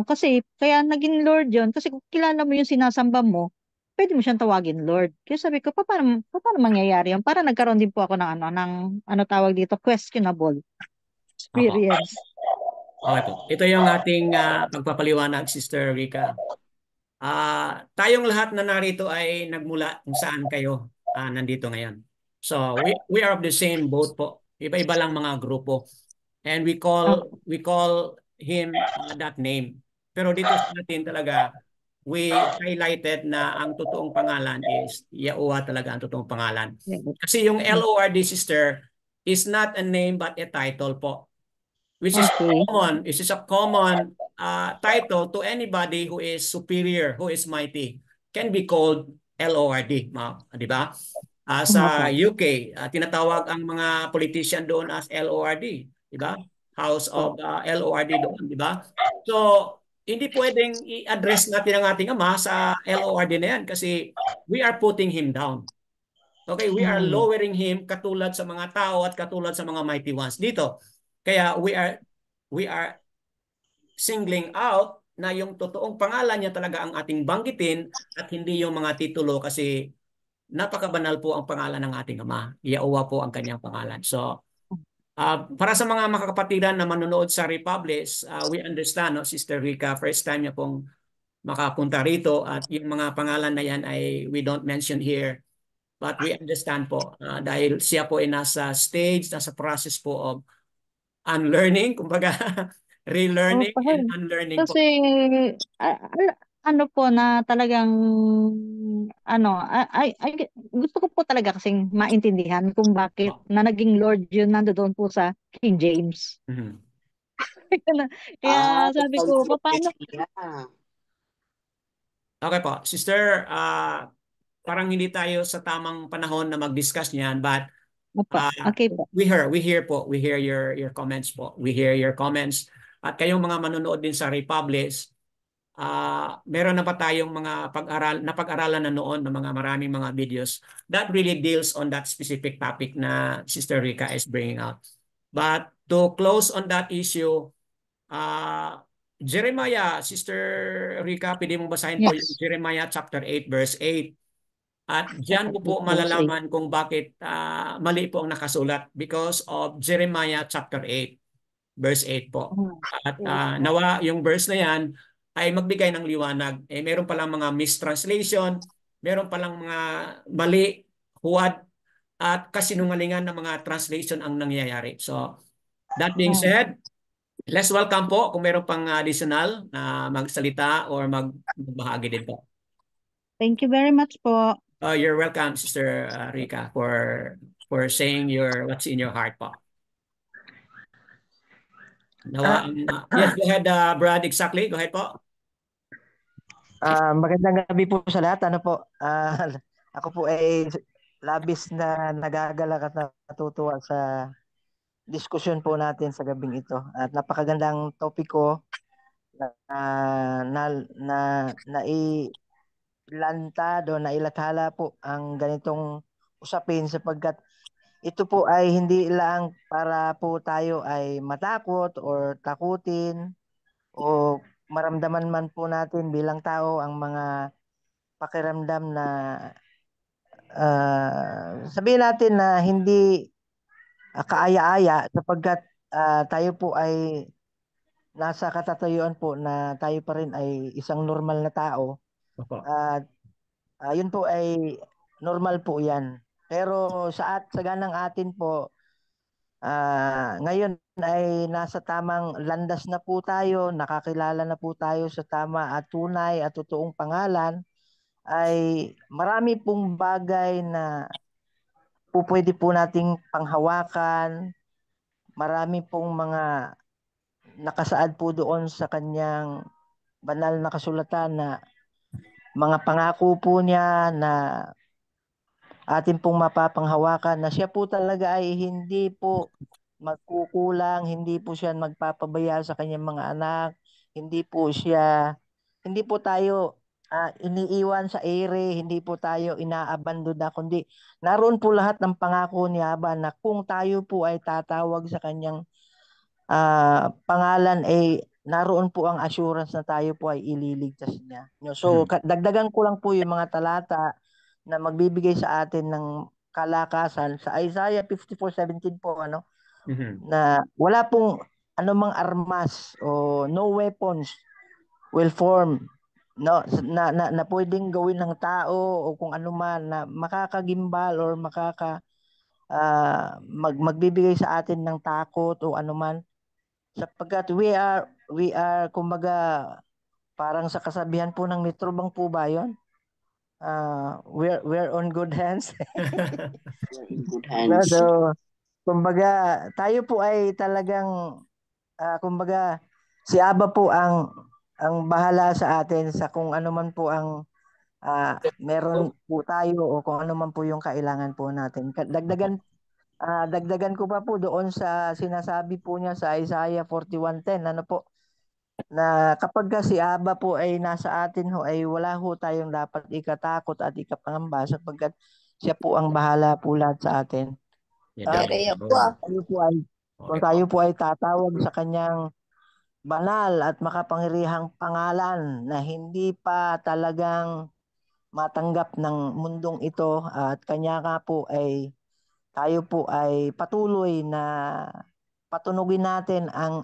kasi kaya naging Lord yon kasi kung kilala mo yung sinasamba mo, pwede mo siyang tawagin Lord. Kaya sabi ko, paano mangyayari yun? Para nagkaroon din po ako ng tawag dito, questionable experience. Okay po. Ito yung ating pagpapaliwanag, Sister Rica. Tayong lahat na narito ay nagmula kung saan kayo nandito ngayon. So we are of the same boat po. Iba-iba lang mga grupo. And we call him that name. Pero dito sa atin talaga, we highlighted na ang totoong pangalan is Yahuwah talaga ang totoong pangalan. Kasi yung LORD, sister, is not a name but a title po. Which is common. It is a common title to anybody who is superior, who is mighty. Can be called LORD, di ba? Sa UK, tinatawag ang mga politician doon as LORD, di ba? House of LORD doon, di ba? So, hindi pwedeng i-address natin ang ating Ama sa LORD na yan kasi we are putting him down. Okay, we are lowering him katulad sa mga tao at katulad sa mga mighty ones dito. Kaya we are singling out na yung totoong pangalan niya talaga ang ating banggitin at hindi yung mga titulo kasi napakabanal po ang pangalan ng ating Ama. Yahuwah po ang kanyang pangalan. So, para sa mga makakapatiran na manonood sa Republics, we understand, no, Sister Rica, first time niya pong makapunta rito at yung mga pangalan na yan ay we don't mention here. But we understand po dahil siya po ay nasa stage, nasa process po of unlearning, kumbaga relearning and unlearning po. Kasi ano po na talagang gusto ko po talaga kasing maintindihan kung bakit na naging Lord yun nandoon po sa King James. Kaya sabi ko, paano? Okay po. Sister, parang hindi tayo sa tamang panahon na mag-discuss niyan, but okay po. We hear your comments po. We hear your comments. At kayong mga manonood din sa Republics, meron na pa tayong mga napag-aralan na noon ng mga maraming mga videos that really deals on that specific topic na Sister Rica is bringing out. But to close on that issue, Jeremiah, Sister Rica, pwede mong basahin po yung Jeremiah chapter 8 verse 8. At diyan mo po malalaman kung bakit mali po ang nakasulat because of Jeremiah chapter 8 verse 8 po. At nawa yung verse na yan ay magbigay ng liwanag. Meron palang mga mistranslation, meron palang mga mali, huwad, at kasinungalingan ng mga translation ang nangyayari. So, that being said, let's welcome po kung meron pang additional na magsalita or magbahagi din po. Thank you very much po. You're welcome, Sister Rica, for saying what's in your heart po. Yes, go ahead, Brad. Exactly. Go ahead po. Magandang gabi po sa lahat. Ano po? Ako po ay labis na nagagalak at natutuwa sa diskusyon po natin sa gabing ito. At napakagandang topiko na ilathala po ang ganitong usapin sapagkat ito po ay hindi lang para po tayo ay matakot or takutin o maramdaman man po natin bilang tao ang mga pakiramdam na sabihin natin na hindi kaaya-aya sapagkat tayo po ay nasa katatayuan po na tayo pa rin ay isang normal na tao. At yun po ay normal po yan. Pero sa ganang atin po, ngayon ay nasa tamang landas na po tayo, nakakilala na po tayo sa tama at tunay at totoong pangalan, ay marami pong bagay na po pwede po nating panghawakan, marami pong mga nakasaad po doon sa kanyang banal na kasulatan na mga pangako po niya na atin pong mapapanghawakan na siya po talaga ay hindi po magkukulang, hindi po siya magpapabaya sa kanyang mga anak, hindi po tayo iniiwan sa ere, hindi po tayo inaabandona, kundi naroon po lahat ng pangako ni Aba na kung tayo po ay tatawag sa kanyang pangalan ay naroon po ang assurance na tayo po ay ililigtas niya. So dagdagan ko lang po yung mga talata na magbibigay sa atin ng kalakasan sa Isaiah 54:17 po na wala pong anumang armas o no weapons will form na pwedeng gawin ng tao o kung ano man na makakagimbal or magbibigay sa atin ng takot o anuman, sapagkat we are kumbaga parang sa kasabihan po ng Metro Bank po ba yun? We're on good hands. In good No, hands. so kumbaga tayo po ay talagang kumbaga si Aba po ang bahala sa atin sa kung ano man po ang meron po tayo o kung ano man po yung kailangan po natin. Dagdagan ko pa po doon sa sinasabi po niya sa Isaiah 41:10, ano po, na kapag si Aba po ay nasa atin ho, ay wala ho tayong dapat ikatakot at ikapangamba sapagkat siya po ang bahala po lahat sa atin. Kung tayo po ay tatawag sa kanyang banal at makapangyarihang pangalan na hindi pa talagang matanggap ng mundong ito at kanya nga po ay tayo po ay patuloy na patunugin natin ang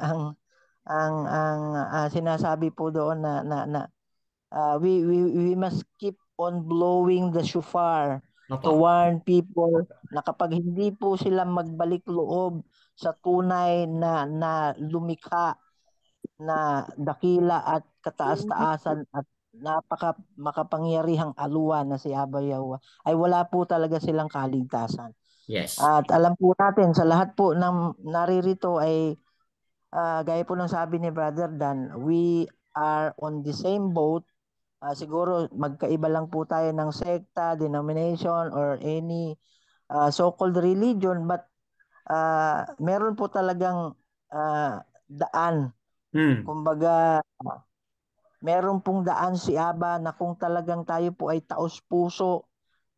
sinasabi po doon na we must keep on blowing the shofar to warn people na kapag hindi po sila magbalik loob sa tunay na lumikha na dakila at kataas-taasan at makapangyarihang aluwa na si Aba Yawa, ay wala po talaga silang kaligtasan. Yes. At alam po natin sa lahat po ng naririto ay gaya po ng sabi ni Brother Dan, we are on the same boat. Siguro magkaiba lang po tayo ng sekta, denomination, or any so-called religion, but meron po talagang daan. Kumbaga, meron pong daan si Aba na kung talagang tayo po ay taos puso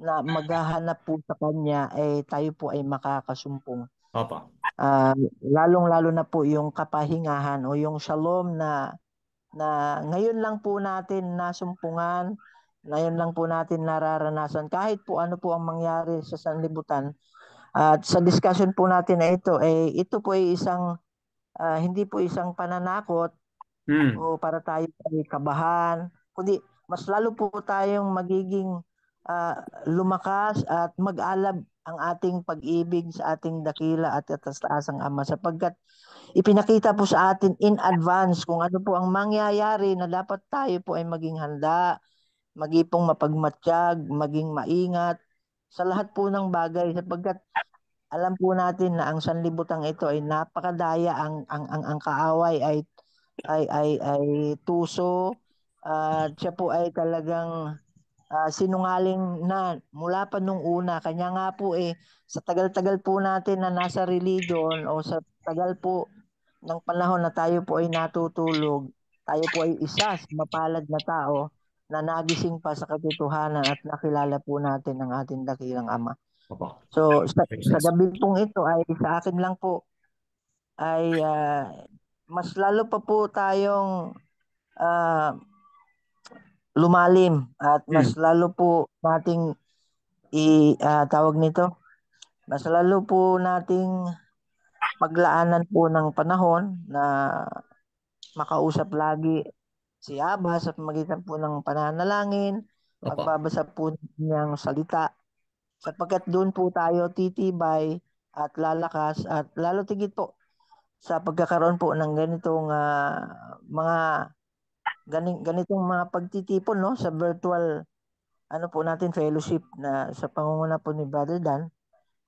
na maghahanap po sa kanya, tayo po ay makakasumpong. Opo. Lalong-lalo na po yung kapahingahan o yung shalom na ngayon lang po natin nasumpungan, ngayon lang po natin nararanasan kahit po ano po ang mangyari sa sanlibutan. At sa discussion po natin na ito, ito po ay hindi po isang pananakot o para tayo ay kabahan, kundi mas lalo po tayong magiging lumakas at mag-alab ang ating pag-ibig sa ating dakila at kataas-taasang Ama sapagkat ipinakita po sa atin in advance kung ano po ang mangyayari na dapat tayo po ay maging handa, maging mapagmatsyag, maging maingat sa lahat po ng bagay sapagkat alam po natin na ang sanlibutan ito ay napakadaya, ang kaaway ay tuso at siya po ay talagang sinungaling na mula pa nung una. Kanya nga po sa tagal-tagal po natin na nasa religion o sa tagal po ng panahon na tayo po ay natutulog, tayo po ay isa sa mapalad na tao na nagising pa sa katotohanan at nakilala po natin ang ating dakilang Ama. So sa gabi pong ito ay sa akin lang po ay mas lalo pa po tayong lumalim at mas lalo po nating tawag nito, mas lalo po nating paglaanan po ng panahon na makausap lagi si Aba sa pamagitan po ng pananalangin, pagbabasa po niyang salita sapagkat doon po tayo titibay at lalakas at lalo tigit po sa pagkakaroon po ng ganitong ganitong mga pagtitipon sa virtual po natin fellowship na sa pangunguna po ni Brother Dan.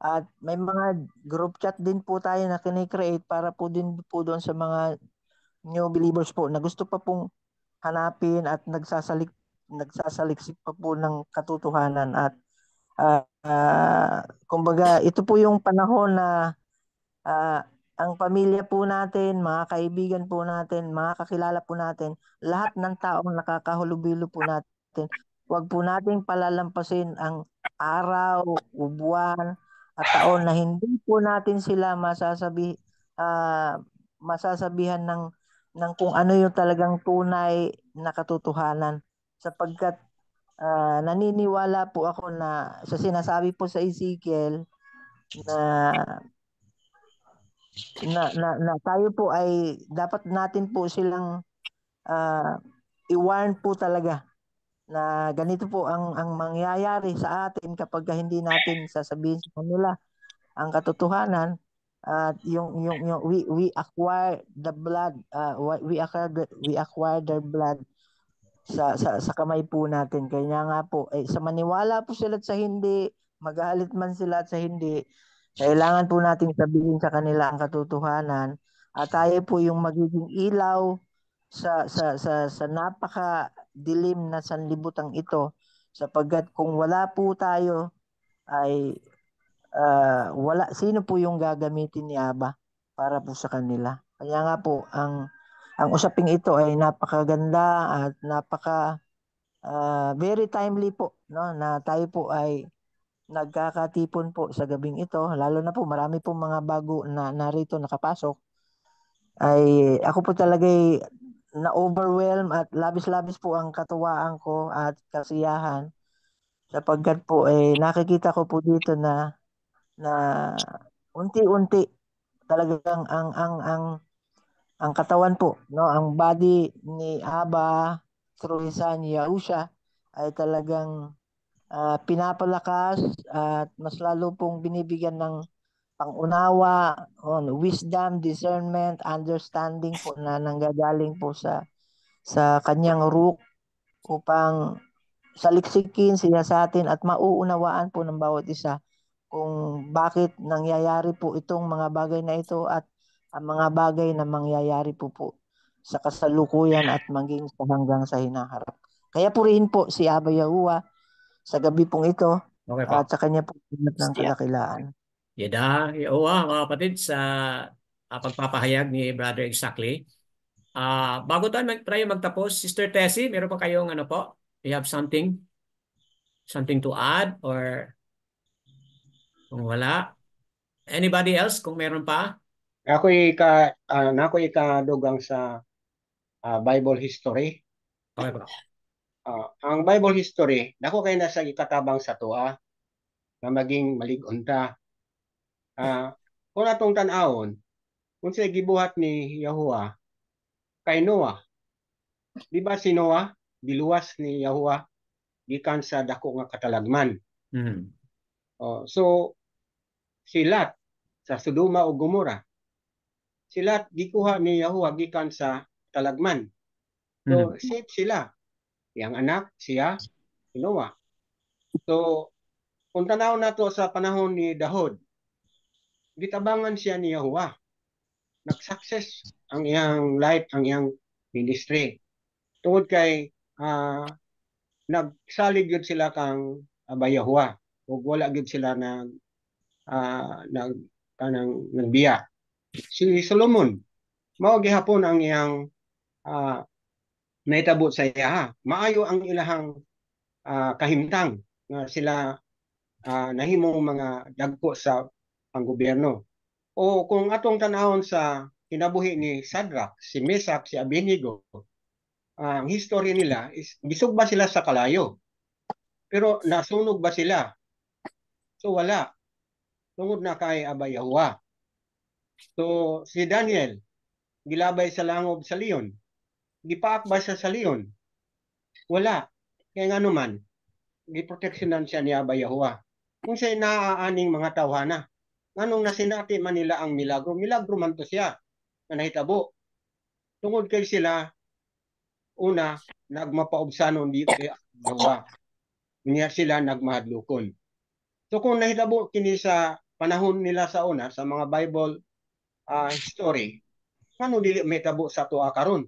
At may mga group chat din po tayo na kini-create para po din po doon sa mga new believers po na gusto pa pong hanapin at nagsasaliksik pa po ng katotohanan at kumbaga ito po yung panahon na ang pamilya po natin, mga kaibigan po natin, mga kakilala po natin, lahat ng taong nakakahulubilo po natin, huwag po nating palalampasin ang araw, buwan, at taon na hindi po natin sila masasabihan ng kung ano yung talagang tunay na katotohanan. Sapagkat naniniwala po ako na sa sinasabi po sa Ezekiel na na tayo po ay dapat natin po silang i-warn po talaga na ganito po ang mangyayari sa atin kapag hindi natin sasabihin sa kanila ang katotohanan. At yung we acquire the blood, we acquire their blood sa kamay po natin. Kaya nga po sa maniwala po sila at sa hindi, magalit man sila at sa hindi, kailangan po nating sabihin sa kanila ang katotohanan at tayo po yung magiging ilaw sa napaka-dilim na sanlibutan ito, sapagkat kung wala po tayo ay wala, sino po yung gagamitin ni Aba para po sa kanila. Kaya nga po ang usaping ito ay napakaganda at very timely po, no, na tayo po ay nagkakatipon po sa gabing ito, lalo na po marami po mga bago na narito nakapasok. Ay ako po talaga na-overwhelm at labis-labis po ang katuwaan ko at kasiyahan, sapagkat po nakikita ko po dito na unti-unti talagang ang katawan po, no, ang body ni Aba through his son Yahusha ay talagang pinapalakas at mas lalo pong binibigyan ng pangunawa, wisdom, discernment, understanding po na nanggagaling po sa kanyang rook upang saliksikin siya sa atin at mauunawaan po ng bawat isa kung bakit nangyayari po itong mga bagay na ito at ang mga bagay na mangyayari po sa kasalukuyan at maging hanggang sa hinaharap. Kaya purihin po si Aba Yahuwah sa gabi pong ito at sa kanya po ng kadakilaan. Yada, mga kapatid, sa pagpapahayag ni Brother Exactly. Bago tayo magtapos, Sister Tessie, meron pa kayong ano po? You have something to add or kung wala? Anybody else kung meron pa? Ako'y ikadugang sa Bible history. Okay po. Ang Bible history, dako kay nasa ikatabang sa tuwa na maging maligunta. Kung atong tan-awon, kung siya gibuhat ni Yahuwah kay Noah. Di ba si Noah giluwas ni Yahuwah gikan sa dako nga katalagman. So si Lot sa Sodoma o Gomora, si Lot gikuha ni Yahuwah gikan sa talagman. So safe sila. Yang anak siya si Noah. So kung tanaw nato sa panahon ni Dahod, gitabangan siya ni Yahuwah. Nag-success ang iyang life, ang iyang ministry. Tungod kay nagsalig yun sila kang Aba Yahuwah. O wala yun sila nagbiya. Si Solomon, mao gihapon ang iyang naitabo sa iya. Maayo ang ilahang kahimtang na sila nahimong mga dagko sa panggobyerno. O kung atong tanahon sa kinabuhi ni Shadrach, si Meshach, si Abednego, ang history nila is gisugba sila sa kalayo. Pero nasunog ba sila? So wala. Tungod na kay Aba Yahuwah. So si Daniel, gilabay sa langob sa leon. Gipaak ba siya sa leon? Wala. Kaya nga naman, giproteksyonan siya ni Aba Yahuwah. Kung siya naaaning mga tawhana, nganong nasinati man nila ang milagro? Milagro man to siya na nahitabo. Tungod kay sila, una, nagmapaubsanon di kay Yahuwah. Niya sila nagmahadlukon. So kung nahitabo kini sa panahon nila sa una, sa mga Bible history, ano dili mahitabo sa tuwa karon?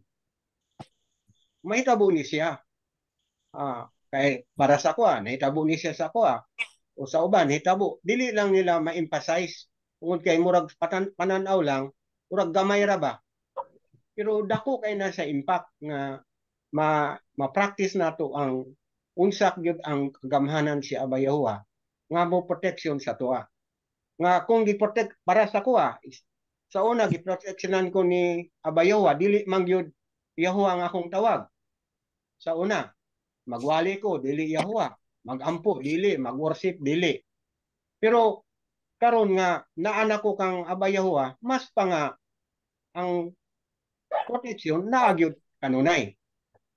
Mahitabo ni siya. Kay para sa kuha, nahitabo ni siya sa kuha. O sa uban, hitabo. Dili lang nila ma-emphasize. Kung kay murag pananaw lang, murag gamay ra ba? Pero dako kay na sa impact nga ma-practice nato ang unsak gyud ang kagamhanan si Aba Yahuwah nga mo protection sa tuwa. Nga kung gi-protect para sa kuha, sa una gi-protectionan ko ni Aba Yahuwah, dili man gyud Yahuwah ang akong tawag. Sa una, magwali ko, dili Yahuwah. Magampo, dili. Magworship, dili. Pero karon nga naanak ko kang Aba Yahuwa, mas pa nga ang proteksyon nagyud kanunay.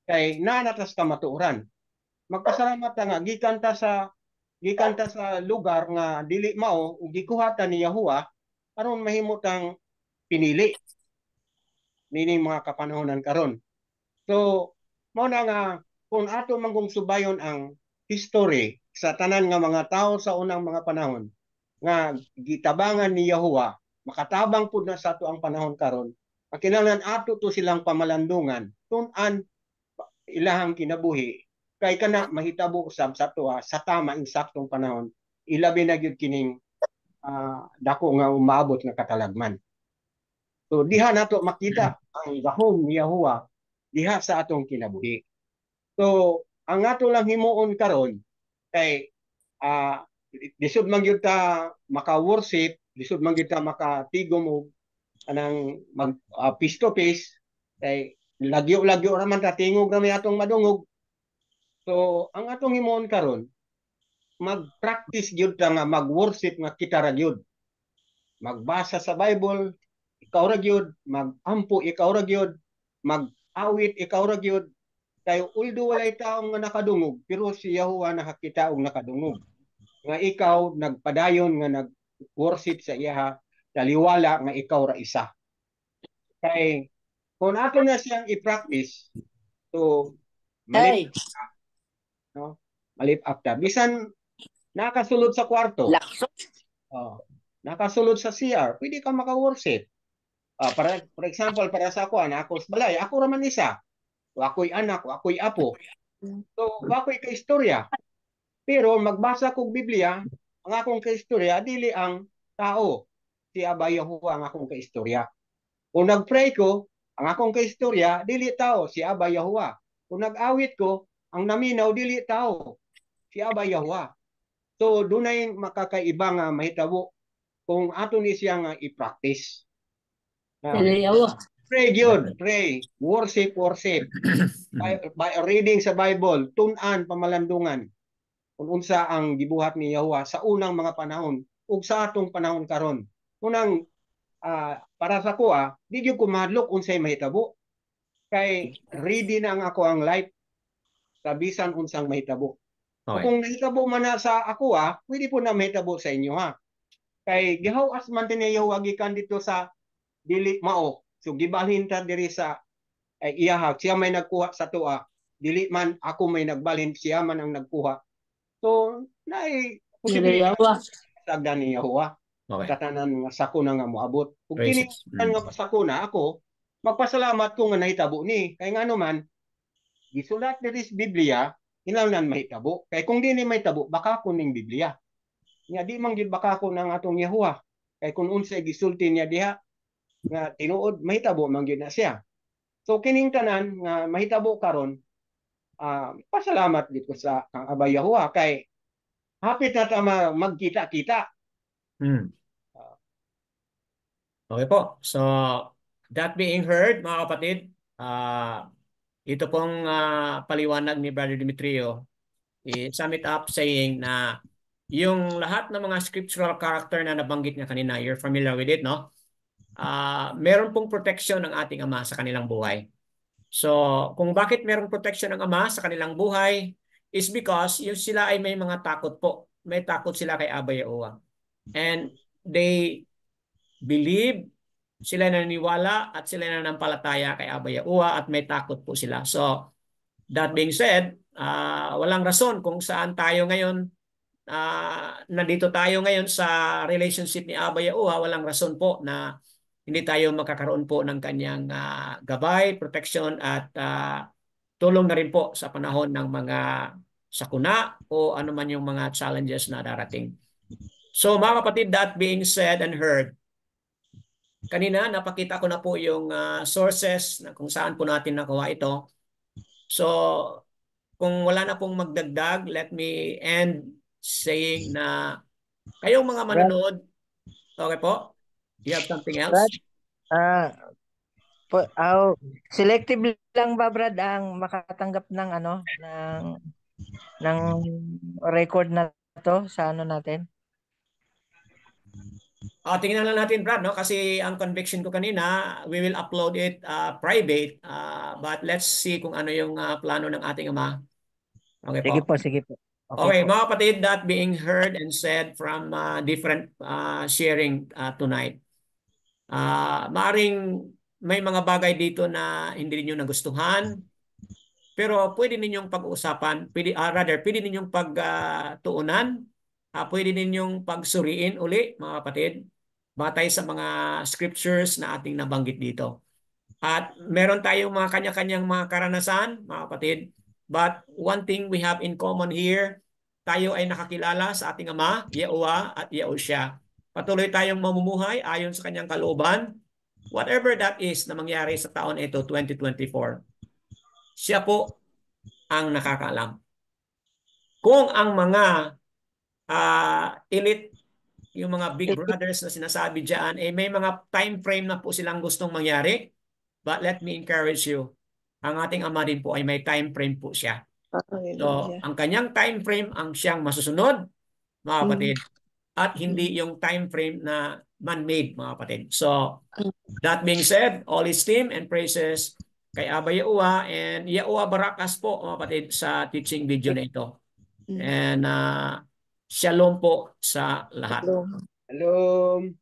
Kay naanatas ka matuoran. Magpasalamat ta nga gikan ta sa lugar nga dili mao ug gikuhatan ni Yahuwa aron mahimutang pinili nini mga kapanahonan karon. So mao na nga kung ato manggong subayon ang history sa tanan nga mga tao sa unang mga panahon nga gitabangan ni Yahuwa, makatabang pud na sa ato ang panahon karon. Kinahanglan ato to silang pamalandungan tun-an ilahang kinabuhi kay kana mahitabo usab sa tuwa sa tama insaktong panahon ilabi na gyud kining dako nga umabot nga katalagman. So diha nato makita ang gahom ni Yahuwa diha sa atong kinabuhi. So ang ato lang himuon karon kay lisod man gyud ta maka-worship, lisod man gyud ta makatigom og anang mag face to face kay lagyo-lagyo ra man ta tingog ra may atong madungog. So ang atong himuon karon mag-practice gyud ta nga mag-worship nga kita ra gyud. Magbasa sa Bible ikaw ra gyud, mag-ampo ikaw ra gyud, mag-awit ikaw ra gyud. Kay uldo walay taong nga nakadungog pero si Yahuwa nakakita og nakadungog. Nga ikaw nagpadayon nga nag-worship sa iya taliwala nga ikaw ra isa. Kay kung ato na siyang i-practice so malip no malip after bisan nakasulod sa kwarto nakasulod sa CR pwede ka maka-worship. For example para sa ako anak ko sa balay ako ra man isa. O ako'y anak, o ako'y apo. So, ako'y kaistorya. Pero magbasa kong Biblia, ang akong kaistorya, dili ang tao. Si Aba Yahuwa ang akong kaistorya. Kung nag-pray ko, ang akong kaistorya, dili tao, si Aba Yahuwa. Kung nag-awit ko, ang naminaw, dili tao, si Aba Yahuwa. So, dunay makakaiba nga mahitabo kung ato ni siya nga i-practice. Pray gyud, pray, worship. By reading sa Bible, tun-an pamalandungan kung unsa ang gibuhat ni Yahuwa sa unang mga panahon ug sa atong panahon karon. Unang para sa ko di gyud ko mahadlok unsay mahitabo. Kay ready na ang ako ang life sa bisan unsang mahitabo. Okay. Kung nahitabo man na sa ako pwede po na mahitabo sa inyo Kay gihawas man tin Yahuwa gikan dito sa dili mao. So gibalhin ta diri sa iyaha, siya may nagkuha sa tuwa. Dili man ako may nagbalhin, siya man ang nagkuha. So, naay posibilidad sagdan ni Yahuwa. Katanan nga sakuna nga moabot. Kung kinikan nga sakuna ako, magpasalamat ko nga nahitabo ni. Kay nga man, gisulat diri sa Biblia, kinahanglan mahitabo. Kay kung di ni mahitabo, baka ko ning Biblia. Nga di man gyud baka ko nang atong Yahuwa. Kay kung unsay gisulti niya diha, nga tinuod mahitabo man gyud na siya. So kining tanan nga mahitabo karon pasalamat dito sa kang Aba Yahuwa kay hapit na ta magkita-kita. Okay po. So that being heard mga kapatid, ito pong paliwanag ni Brother Demetrio, sum it up saying na yung lahat ng mga scriptural character na nabanggit niya kanina, you're familiar with it, no? Meron pong protection ng ating Ama sa kanilang buhay. So, kung bakit merong protection ng Ama sa kanilang buhay is because yung sila ay may mga takot po. May takot sila kay Aba Yahuwa. And they believe, sila naniniwala at sila nanampalataya kay Aba Yahuwa at may takot po sila. So, that being said, walang rason kung saan tayo ngayon nandito tayo ngayon sa relationship ni Aba Yahuwa, walang rason po na hindi tayo makakaroon po ng kanyang gabay, protection at tulong na rin po sa panahon ng mga sakuna o anuman yung mga challenges na darating. So mga kapatid, that being said and heard, kanina napakita ko na po yung sources na kung saan po natin nakuha ito. So kung wala na pong magdagdag, let me end saying na kayong mga manonood, okay po? You have something else? Selective lang ba, Brad, ang makatanggap ng ng record na to sa natin? Tingnan lang natin, Brad, no? Kasi ang conviction ko kanina, we will upload it private. But let's see kung ano yung plano ng ating Ama. Okay Sige po. po, sige po. Okay, po. mga kapatid, that being heard and said from different sharing tonight. Maaring may mga bagay dito na hindi niyo nagustuhan, pero pwede ninyong pag-uusapan, pwede ninyong pagtuunan, pwede ninyong pagsuriin uli, mga kapatid, batay sa mga scriptures na ating nabanggit dito. At meron tayong mga kanya-kanyang mga karanasan, mga kapatid, but one thing we have in common here, tayo ay nakakilala sa ating Ama, Yahuwah at Yahushua. Patuloy tayong mamumuhay ayon sa kanyang kalooban, whatever that is na mangyari sa taon ito, 2024. Siya po ang nakakaalam. Kung ang mga elite, yung mga big brothers na sinasabi dyan, may mga time frame na po silang gustong mangyari, but let me encourage you, ang ating Ama din po ay may time frame po siya. So, ang kanyang time frame ang siyang masusunod, mga kapatid, at hindi yung time frame na man-made, mga kapatid. So, that being said, all esteem and praises kay Abba Yahuwah and Yahuwah Barakas po, mga kapatid, sa teaching video na ito. And shalom po sa lahat. Shalom.